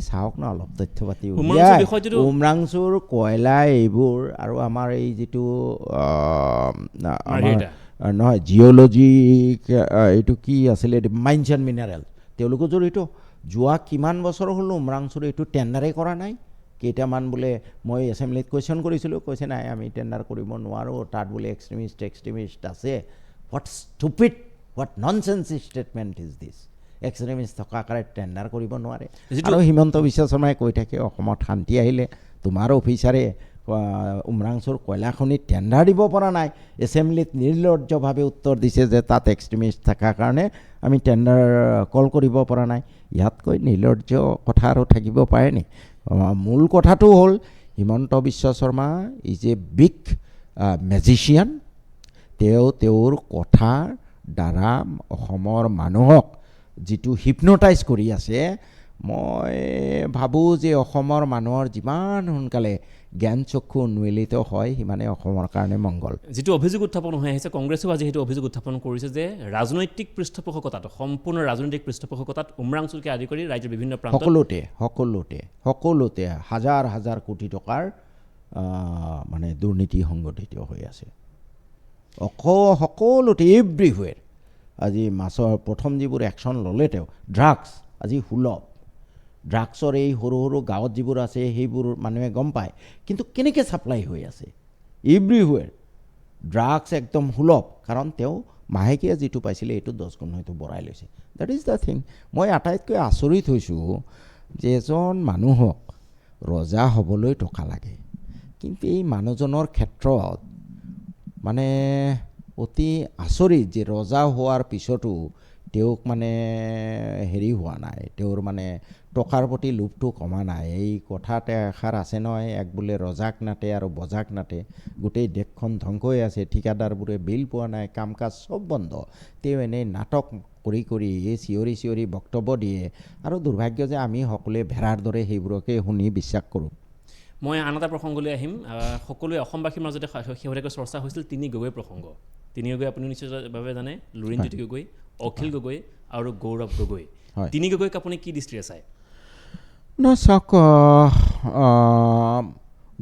চাওক ন, অলপ তথ্য পাতি উমৰাংচুৰ কয়লা এইবোৰ, আৰু আমাৰ এই যিটো নহয় জিঅ'লজি, এইটো কি আছিলে, মাইনছ এণ্ড মিনাৰেল, তেওঁলোকো জড়িত। যোৱা কিমান বছৰ হ'ল উমৰাংচুৰ এইটো টেণ্ডাৰেই কৰা নাই। কেইটামান বোলে মই এছেম্বলিত কুৱেশ্যন কৰিছিলোঁ, কৈছে নাই আমি টেণ্ডাৰ কৰিব নোৱাৰোঁ, তাত বোলে এক্সট্ৰিমিষ্ট আছে। What stupid, what nonsense statement is this? Extremist থকাৰ কাৰণে টেণ্ডাৰ কৰিব নোৱাৰে। আৰু হিমন্ত বিশ্ব শৰ্মাই কৈ থাকে অসমত শান্তি আহিলে তোমাৰ অফিচাৰে উমৰাংচুৰ কয়লাখনিত টেণ্ডাৰ দিব পৰা নাই। এছেম্বলিত নিৰ্লজ্জভাৱে উত্তৰ দিছে যে তাত এক্সট্ৰিমিষ্ট থকাৰ কাৰণে আমি টেণ্ডাৰ কল কৰিব পৰা নাই। ইয়াতকৈ নিৰ্লজ্জ কথা আৰু থাকিব পাৰে নি? মূল কথাটো হ'ল Himanta Biswa Sarma is a big magician. তেওঁৰ কথাৰ দ্বাৰা অসমৰ মানুহক যিটো হিপনটাইজ কৰি আছে, মই ভাবোঁ যে অসমৰ মানুহৰ যিমান সোনকালে জ্ঞান চক্ষু উন্মিলিত হয়, সিমানে অসমৰ কাৰণে মংগল। যিটো অভিযোগ উত্থাপন হৈ আহিছে, কংগ্ৰেছেও আজি সেইটো অভিযোগ উত্থাপন কৰিছে যে ৰাজনৈতিক পৃষ্ঠপোষকতাত, সম্পূৰ্ণ ৰাজনৈতিক পৃষ্ঠপোষকতাত উমৰাংচুকে আদি কৰি ৰাজ্যৰ বিভিন্ন প্ৰান্তত সকলোতে হাজাৰ হাজাৰ কোটি টকাৰ মানে দুৰ্নীতি সংগঠিত হৈ আছে। সকলোতে, এভৰিহুৱেৰ। আজি মাছৰ প্ৰথম যিবোৰ একশ্যন ল'লে তেওঁ, ড্ৰাগছ আজি সুলভ। ড্ৰাগছৰ এই সৰু সৰু গাঁৱত যিবোৰ আছে সেইবোৰ মানুহে গম পায়, কিন্তু কেনেকৈ ছাপ্লাই হৈ আছে এভৰিহুৱেৰ। ড্ৰাগছ একদম সুলভ, কাৰণ তেওঁ মাহেকীয়া যিটো পাইছিলে এইটো 10 গুণ হয়তো বঢ়াই লৈছে। That is the thing. মই আটাইতকৈ আচৰিত হৈছোঁ যে এজন মানুহক ৰজা হ'বলৈ টকা লাগে, কিন্তু এই মানুহজনৰ ক্ষেত্ৰত মানে অতি আচৰিত যে ৰজা হোৱাৰ পিছতো তেওঁক মানে হেৰি হোৱা নাই, তেওঁৰ মানে টকাৰ প্ৰতি লোভটো কমা নাই। এই কথাতে এষাৰ আছে নহয়, এক বোলে ৰজাক নাটে আৰু বজাক নাটে, গোটেই দেশখন ধ্বংস হৈ আছে, ঠিকাদাৰবোৰে বিল পোৱা নাই, কাম কাজ চব বন্ধ, তেওঁ এনেই নাটক কৰি কৰি চিঞৰি চিঞৰি বক্তব্য দিয়ে, আৰু দুৰ্ভাগ্য যে আমি সকলোৱে ভেড়াৰ দৰে সেইবোৰকে শুনি বিশ্বাস কৰোঁ। মই আন এটা প্ৰসংগলৈ আহিম। সকলোৱে অসমবাসীৰ মাজতে শেহতীয়াকৈ চৰ্চা হৈছিল তিনি গগৈ প্ৰসংগ। তিনি গগৈ আপুনি নিশ্চিতভাৱে জানে, লুৰিণজ্যোতি গগৈ, অখিল গগৈ আৰু গৌৰৱ গগৈ। তিনি গগৈক আপুনি কি দৃষ্টিৰে চায়? চাওক,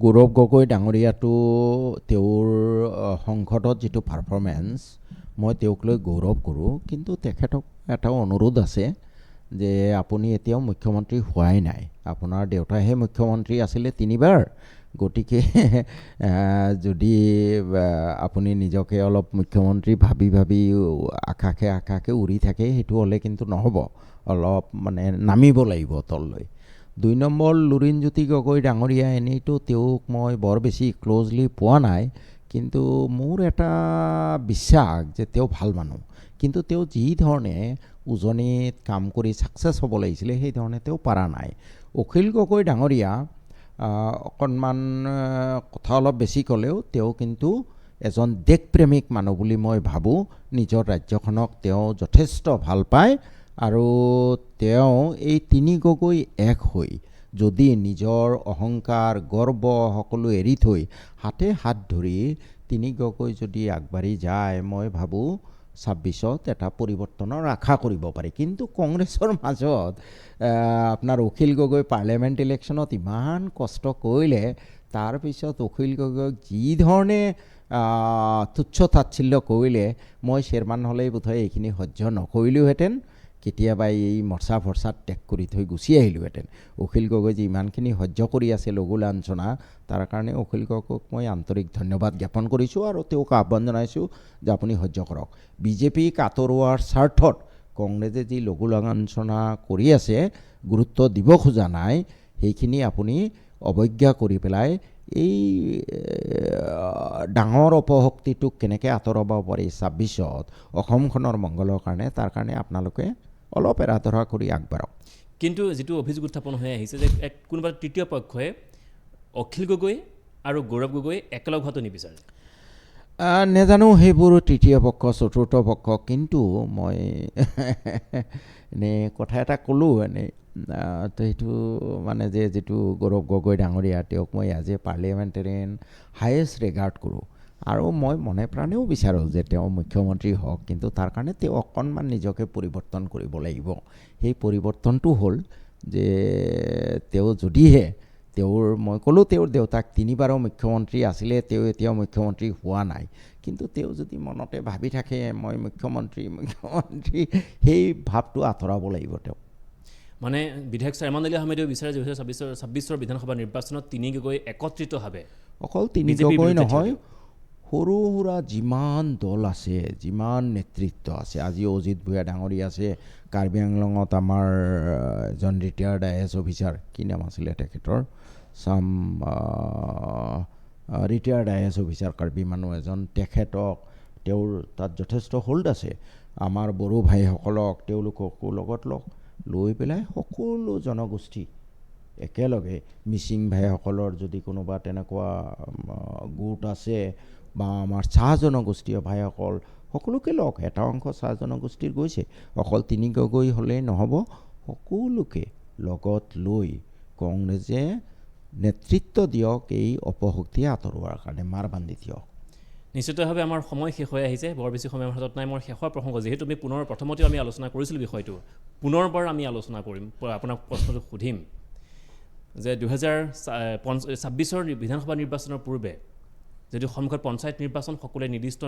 গৌৰৱ গগৈ ডাঙৰীয়াটো তেওঁৰ সংসদত যিটো পাৰফৰ্মেঞ্চ, মই তেওঁক লৈ গৌৰৱ কৰোঁ, কিন্তু তেখেতক এটা অনুৰোধ আছে যে আপুনি এতিয়াও মুখ্যমন্ত্ৰী হোৱাই নাই, আপোনাৰ দেউতাহে মুখ্যমন্ত্ৰী আছিলে 3 বাৰ, গতিকে যদি আপুনি নিজকে অলপ মুখ্যমন্ত্ৰী ভাবি ভাবি আকাশে আকাশে উৰি থাকে, সেইটো হ'লে কিন্তু নহ'ব, অলপ মানে নামিব লাগিব তললৈ। 2 নম্বৰ, লুৰিণজ্যোতি গগৈ ডাঙৰীয়া, এনেইতো তেওঁক মই বৰ বেছি ক্ল'জলি পোৱা নাই, কিন্তু মোৰ এটা বিশ্বাস যে তেওঁ ভাল মানুহ, কিন্তু তেওঁ যি ধৰণে উজনিত কাম কৰি ছাকচেছ হ'ব লাগিছিলে সেই ধৰণে তেওঁ পৰা নাই। অখিল গগৈ ডাঙৰীয়া অকণমান কথা অলপ বেছি ক'লেও তেওঁ কিন্তু এজন দেশপ্ৰেমিক মানুহ বুলি মই ভাবোঁ। নিজৰ ৰাজ্যখনক তেওঁ যথেষ্ট ভাল পায়, আৰু তেওঁ এই তিনি গগৈ এক হৈ যদি নিজৰ অহংকাৰ গৰ্ব সকলো এৰি থৈ হাতে হাত ধৰি তিনি গগৈ যদি আগবাঢ়ি যায়, মই ভাবোঁ 26ত এটা পৰিৱৰ্তনৰ আশা কৰিব পাৰি। কিন্তু কংগ্ৰেছৰ মাজত আপোনাৰ অখিল গগৈ পাৰ্লিয়ামেণ্ট ইলেকশ্যনত ইমান কষ্ট কৰিলে, তাৰপিছত অখিল গগৈক যি ধৰণে তুচ্ছ তাচ্ছিল্য কৰিলে, মই চেয়াৰমান হ'লেই বোধহয় এইখিনি সহ্য নকৰিলোহেঁতেন, কেতিয়াবা এই মৰ্চা ফৰ্চাত ত্যাগ কৰি থৈ গুচি আহিলোহেঁতেন। অখিল গগৈ যে ইমানখিনি সহ্য কৰি আছে লঘু লাঞ্ছনা, তাৰ কাৰণে অখিল গগৈক মই আন্তৰিক ধন্যবাদ জ্ঞাপন কৰিছোঁ, আৰু তেওঁক আহ্বান জনাইছোঁ যে আপুনি সহ্য কৰক। বিজেপিক আঁতৰোৱাৰ স্বাৰ্থত কংগ্ৰেছে যি লঘু লাঞ্ছনা কৰি আছে, গুৰুত্ব দিব খোজা নাই, সেইখিনি আপুনি অৱজ্ঞা কৰি পেলাই এই ডাঙৰ অপশক্তিটোক কেনেকৈ আঁতৰাব পাৰি 26ত অসমখনৰ মংগলৰ কাৰণে, তাৰ কাৰণে আপোনালোকে অলপ এৰা ধৰা কৰি আগবাঢ়ক। কিন্তু যিটো অভিযোগ উত্থাপন হৈ আহিছে যে কোনোবা তৃতীয় পক্ষই অখিল গগৈ আৰু গৌৰৱ গগৈ একেলগ হোৱাটো নিবিচাৰে। নেজানো সেইবোৰ তৃতীয় পক্ষ চতুৰ্থ পক্ষ, কিন্তু মই এনেই কথা এটা ক'লোঁ, এনেই তো সেইটো মানে যে যিটো গৌৰৱ গগৈ ডাঙৰীয়া, তেওঁক মই এজ এ পাৰ্লিয়ামেণ্টেৰিয়ান হায়েষ্ট ৰিগাৰ্ড কৰোঁ, আৰু মই মনে প্ৰাণেও বিচাৰোঁ যে তেওঁ মুখ্যমন্ত্ৰী হওক, কিন্তু তাৰ কাৰণে তেওঁ অকণমান নিজকে পৰিৱৰ্তন কৰিব লাগিব। সেই পৰিৱৰ্তনটো হ'ল যে তেওঁ যদিহে মই ক'লোঁ তেওঁৰ দেউতাক 3 বাৰৰ মুখ্যমন্ত্ৰী আছিলে, তেওঁ এতিয়াও মুখ্যমন্ত্ৰী হোৱা নাই, কিন্তু তেওঁ যদি মনতে ভাবি থাকে মই মুখ্যমন্ত্ৰী, সেই ভাৱটো আঁতৰাব লাগিব তেওঁ। মানে বিধায়ক চেয়াৰমান আলী আহমেদেও বিচাৰে যে 2026 বিধানসভা নিৰ্বাচনত তিনি গগৈ একত্ৰিতভাৱে, অকল তিনি গগৈ নহয়, সৰু সুৰা যিমান দল আছে, যিমান নেতৃত্ব আছে, আজি অজিত ভূঞা ডাঙৰীয়া আছে, কাৰ্বি আংলঙত আমাৰ এজন ৰিটায়াৰ্ড IAS অফিচাৰ, কি নাম আছিলে তেখেতৰ, ৰিটায়াৰ্ড IAS অফিচাৰ কাৰ্বি মানুহ এজন, তেখেতক তেওঁৰ তাত যথেষ্ট হোল্ড আছে। আমাৰ বড়ো ভাইসকলক তেওঁলোককো লগত লৈ পেলাই সকলো জনগোষ্ঠী একেলগে, মিচিং ভাইসকলৰ যদি কোনোবা তেনেকুৱা গোট আছে, বা আমাৰ চাহ জনগোষ্ঠীয় ভাইসকল, সকলোকে এটা অংশ চাহ জনগোষ্ঠীৰ গৈছে, অকল তিনি গগৈ হ'লেই নহ'ব, সকলোকে লগত লৈ কংগ্ৰেছে নেতৃত্ব দিয়ক এই অপশক্তি আঁতৰোৱাৰ কাৰণে, মাৰ বান্ধি দিয়ক। নিশ্চিতভাৱে আমাৰ সময় শেষ হৈ আহিছে, বৰ বেছি সময় হাতত নাই। মোৰ শেষৰ প্ৰসংগ, যিহেতু আমি প্ৰথমতেও আমি আলোচনা কৰিছিলোঁ বিষয়টো, পুনৰবাৰ আমি আলোচনা কৰিম, আপোনাক প্ৰশ্নটো সুধিম যে 2026 বিধানসভা নিৰ্বাচনৰ পূৰ্বে যদি সন্মুখত পঞ্চায়ত নিৰ্বাচন, সকলোৱে নিৰ্দিষ্ট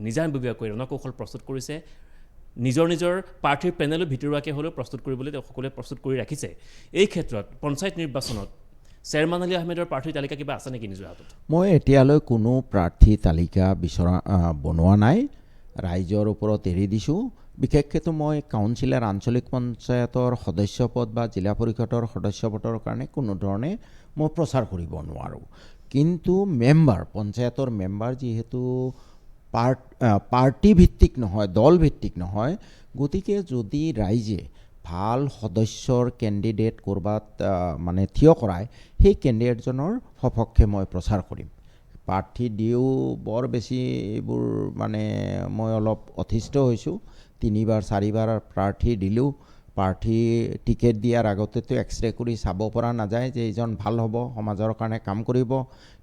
নিজাববীয়াকৈ ৰণকৌশল প্ৰস্তুত কৰিছে, নিজৰ প্ৰাৰ্থীৰ পেনেলো ভিতৰুৱাকৈ হ'লেও প্ৰস্তুত কৰিবলৈ তেওঁ সকলোৱে প্ৰস্তুত কৰি ৰাখিছে। এই ক্ষেত্ৰত পঞ্চায়ত নিৰ্বাচনত শ্বেৰমান আলী আহমেদৰ প্ৰাৰ্থীৰ তালিকা কিবা আছে নেকি নিজৰ হাতত? মই এতিয়ালৈ কোনো প্ৰাৰ্থী তালিকা বনোৱা নাই, ৰাইজৰ ওপৰত এৰি দিছোঁ। বিশেষকৈতো মই কাউন্সিলৰ আঞ্চলিক পঞ্চায়তৰ সদস্য পদ বা জিলা পৰিষদৰ সদস্য পদৰ কাৰণে কোনো ধৰণে মই প্ৰচাৰ কৰিব নোৱাৰোঁ। কিন্তু পঞ্চায়তৰ মেম্বাৰ যিহেতু পাৰ্টি ভিত্তিক নহয়, দল ভিত্তিক নহয়, গতিকে যদি ৰাইজে ভাল সদস্যৰ কেণ্ডিডেট ক'ৰবাত মানে থিয় কৰায়, সেই কেণ্ডিডেটজনৰ সপক্ষে মই প্ৰচাৰ কৰিম। প্ৰাৰ্থী দিও বৰ বেছি এইবোৰ মানে মই অলপ অতিষ্ঠ হৈছোঁ। 3বাৰ 4বাৰ প্ৰাৰ্থী দিলোঁ, প্ৰাৰ্থী টিকেট দিয়াৰ আগতেতো এক্সৰে কৰি চাব পৰা নাযায় যে এইজন ভাল হ'ব, সমাজৰ কাৰণে কাম কৰিব।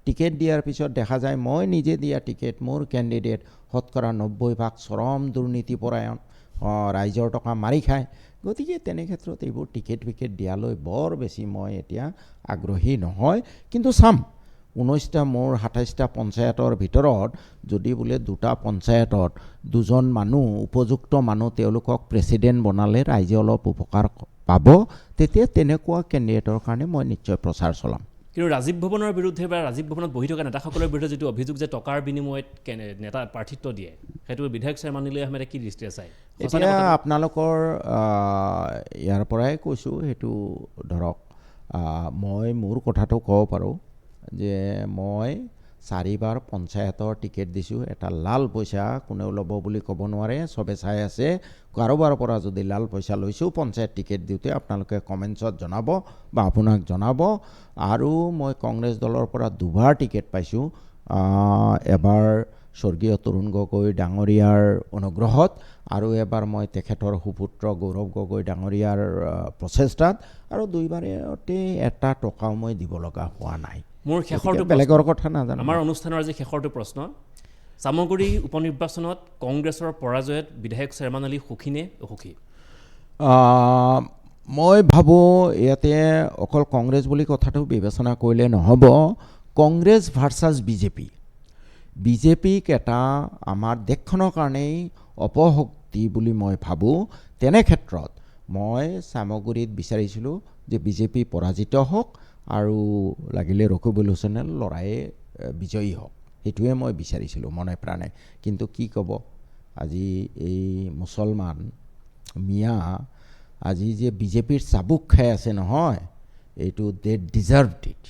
টিকেট দিয়াৰ পিছত দেখা যায় মই নিজে দিয়া টিকেট, মোৰ কেণ্ডিডেট শতকৰা 90% চৰম দুৰ্নীতিপৰায়ণ, ৰাইজৰ টকা মাৰি খায়। গতিকে তেনে ক্ষেত্ৰত এইবোৰ টিকেট দিয়ালৈ বৰ বেছি মই এতিয়া আগ্ৰহী নহয়। কিন্তু চাম, 19টা মোৰ 27টা পঞ্চায়তৰ ভিতৰত যদি বোলে 2টা পঞ্চায়তত 2জন মানুহ, উপযুক্ত মানুহ, তেওঁলোকক প্ৰেচিডেণ্ট বনালে ৰাইজে অলপ উপকাৰ পাব, তেতিয়া তেনেকুৱা কেণ্ডিডেটৰ কাৰণে মই নিশ্চয় প্ৰচাৰ চলাম। কিন্তু ৰাজীৱ ভৱনৰ বিৰুদ্ধে বা ৰাজীৱ ভৱনত বহি থকা নেতাসকলৰ বিৰুদ্ধে যিটো অভিযোগ যে টকাৰ বিনিময়ত নেতা প্ৰাৰ্থিত্ব দিয়ে, সেইটো বিধায়ক শ্বেৰমান আলী আহমেদে কি দৃষ্টিৰে চায়? এতিয়া আপোনালোকৰ ইয়াৰ পৰাই কৈছোঁ, সেইটো ধৰক মই মোৰ কথাটো ক'ব পাৰোঁ যে মই 4বাৰ পঞ্চায়তৰ টিকেট দিছোঁ। এটা লাল পইচা কোনেও ল'ব বুলি ক'ব নোৱাৰে, চবে চাই আছে। কাৰোবাৰ পৰা যদি লাল পইচা লৈছোঁ পঞ্চায়ত টিকেট দিওঁতে, আপোনালোকে কমেণ্টছত জনাব বা আপোনাক জনাব। আৰু মই কংগ্ৰেছ দলৰ পৰা 2বাৰ টিকেট পাইছোঁ, এবাৰ স্বৰ্গীয় তৰুণ গগৈ ডাঙৰীয়াৰ অনুগ্ৰহত, আৰু এবাৰ মই তেখেতৰ সুপুত্ৰ গৌৰৱ গগৈ ডাঙৰীয়াৰ প্ৰচেষ্টাত, আৰু 2বাৰতে এটা টকাও মই দিব লগা হোৱা নাই। মোৰ শেষৰটো বেলেগৰ কথা নাজানো। আমাৰ অনুষ্ঠানৰ আজি শেষৰটো প্ৰশ্ন, চামগুৰি উপনিৰ্বাচনত কংগ্ৰেছৰ পৰাজয়ত বিধায়ক শ্বেৰমান আলী সুখী নে অসুখী? মই ভাবোঁ ইয়াতে অকল কংগ্ৰেছ বুলি কথাটো বিবেচনা কৰিলে নহ'ব। কংগ্ৰেছ ভাৰ্চাছ বিজেপিক এটা আমাৰ দেশখনৰ কাৰণেই অপশক্তি বুলি মই ভাবোঁ। তেনে ক্ষেত্ৰত মই চামগুৰিত বিচাৰিছিলোঁ যে বিজেপি পৰাজিত হওক আৰু লাগিলে ৰকিবুল হুছেইনৰ ল'ৰাই বিজয়ী হওক, সেইটোৱে মই বিচাৰিছিলোঁ মনে প্ৰাণে। কিন্তু কি ক'ব, আজি এই মুছলমান মিয়া আজি যে বিজেপিৰ চাবুক খাই আছে নহয়, এইটো দে ডিজাৰ্ভড ইট।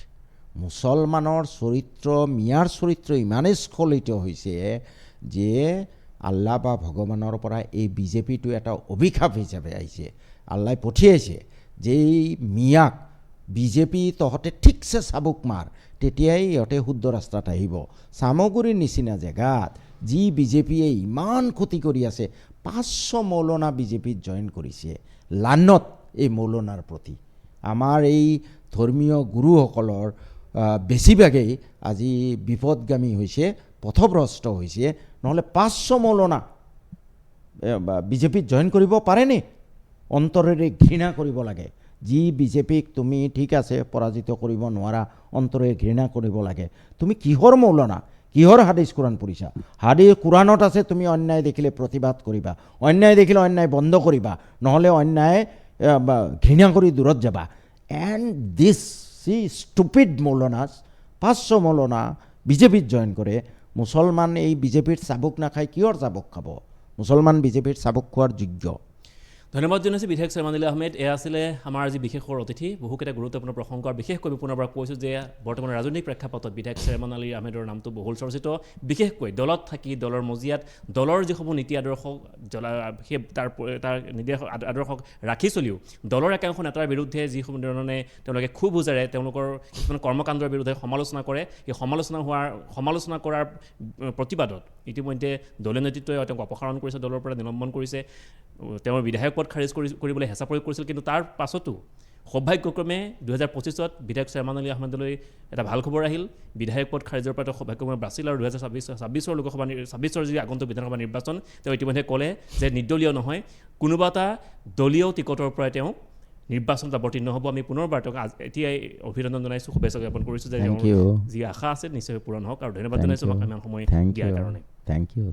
মুছলমানৰ চৰিত্ৰ, মিয়াৰ চৰিত্ৰ ইমানেই স্খলিত হৈছে যে আল্লাহ বা ভগৱানৰ পৰা এই বিজেপিটো এটা অভিশাপ হিচাপে আহিছে। আল্লাই পঠিয়াইছে যে এই মিয়াক বিজেপি তহঁতে ঠিকছে চাবুক মাৰ, তেতিয়াই ইহঁতে শুদ্ধ ৰাস্তাত আহিব। চামগুৰিৰ নিচিনা জেগাত যি বিজেপিয়ে ইমান ক্ষতি কৰি আছে, 500 মৌলানা বিজেপিত জইন কৰিছে। লানত এই মৌলানাৰ প্ৰতি। আমাৰ এই ধৰ্মীয় গুৰুসকলৰ বেছিভাগেই আজি বিপদগামী হৈছে, পথভ্ৰষ্ট হৈছে। নহ'লে 500 মৌলানা বিজেপিত জইন কৰিব পাৰেনে? অন্তৰেৰে ঘৃণা কৰিব লাগে। যি বিজেপিক তুমি ঠিক আছে পৰাজিত কৰিব নোৱাৰা, অন্তৰেৰে ঘৃণা কৰিব লাগে। তুমি কিহৰ মৌলানা, কিহৰ হাদিছ কোৰাণ পঢ়িছা? হাদিছ কোৰাণত আছে তুমি অন্যায় দেখিলে প্ৰতিবাদ কৰিবা, অন্যায় দেখিলে অন্যায় বন্ধ কৰিবা, নহ'লে অন্যায় ঘৃণা কৰি দূৰত যাবা। এণ্ড দিছ ষ্টুপিড মৌলানাছ, 500 মৌলানা বিজেপিত জইন কৰে। মুছলমান এই বিজেপিৰ চাবুক নাখায়, কিহৰ চাবুক খাব? মুছলমান বিজেপিৰ চাবুক খোৱাৰ যোগ্য। ধন্যবাদ জনাইছোঁ বিধায়ক শ্বেৰমান আলী আহমেদ। এয়া আছিলে আমাৰ আজি বিশেষৰ অতিথি। বহুকেইটা গুৰুত্বপূৰ্ণ প্ৰসংগ, আৰু বিশেষকৈ পুনৰবাৰ কৈছোঁ যে বৰ্তমান ৰাজনৈতিক প্ৰেক্ষাপটত বিধায়ক শ্বেৰমান আলী আহমেদৰ নামটো বহুল চৰ্চিত। বিশেষকৈ দলত থাকি, দলৰ মজিয়াত দলৰ যিসমূহ নীতি আদৰ্শ সেই তাৰ নিৰ্দেশ আদৰ্শক ৰাখি চলিও দলৰ একাংশ নেতাৰ বিৰুদ্ধে যিসমূহ ধৰণে তেওঁলোকে ক্ষোভ উজাৰে, তেওঁলোকৰ কিছুমান কৰ্মকাণ্ডৰ বিৰুদ্ধে সমালোচনা কৰে, সেই সমালোচনা কৰাৰ প্ৰতিবাদত ইতিমধ্যে দলীয় নেতৃত্বই তেওঁক অপসাৰণ কৰিছে, দলৰ পৰা নিলম্বন কৰিছে, তেওঁৰ বিধায়ক পদ খাৰিজ কৰিবলৈ হেঁচা প্ৰয়োগ কৰিছিল। কিন্তু তাৰ পাছতো সৌভাগ্যক্ৰমে 2025ত বিধায়ক শ্বেৰমান আলী আহমেদলৈ এটা ভাল খবৰ আহিল। বিধায়ক পদ খাৰিজৰ পৰা তেওঁ সৌভাগ্যক্ৰমে বাচিল, আৰু 2026ৰ যি আগন্তুক বিধানসভা নিৰ্বাচন তেওঁ ইতিমধ্যে ক'লে যে নিৰ্দলীয় নহয়, কোনোবা এটা দলীয় টিকটৰ পৰাই তেওঁ নিৰ্বাচনত অৱতীৰ্ণ হ'ব। আমি পুনৰবাৰ তেওঁক এতিয়াই অভিনন্দন জনাইছোঁ, শুভেচ্ছা জ্ঞাপন কৰিছোঁ যে যি আশা আছে নিশ্চয় পূৰণ হওক, আৰু ধন্যবাদ জনাইছোঁ ইমান সময় দিয়াৰ কাৰণে। Thank U.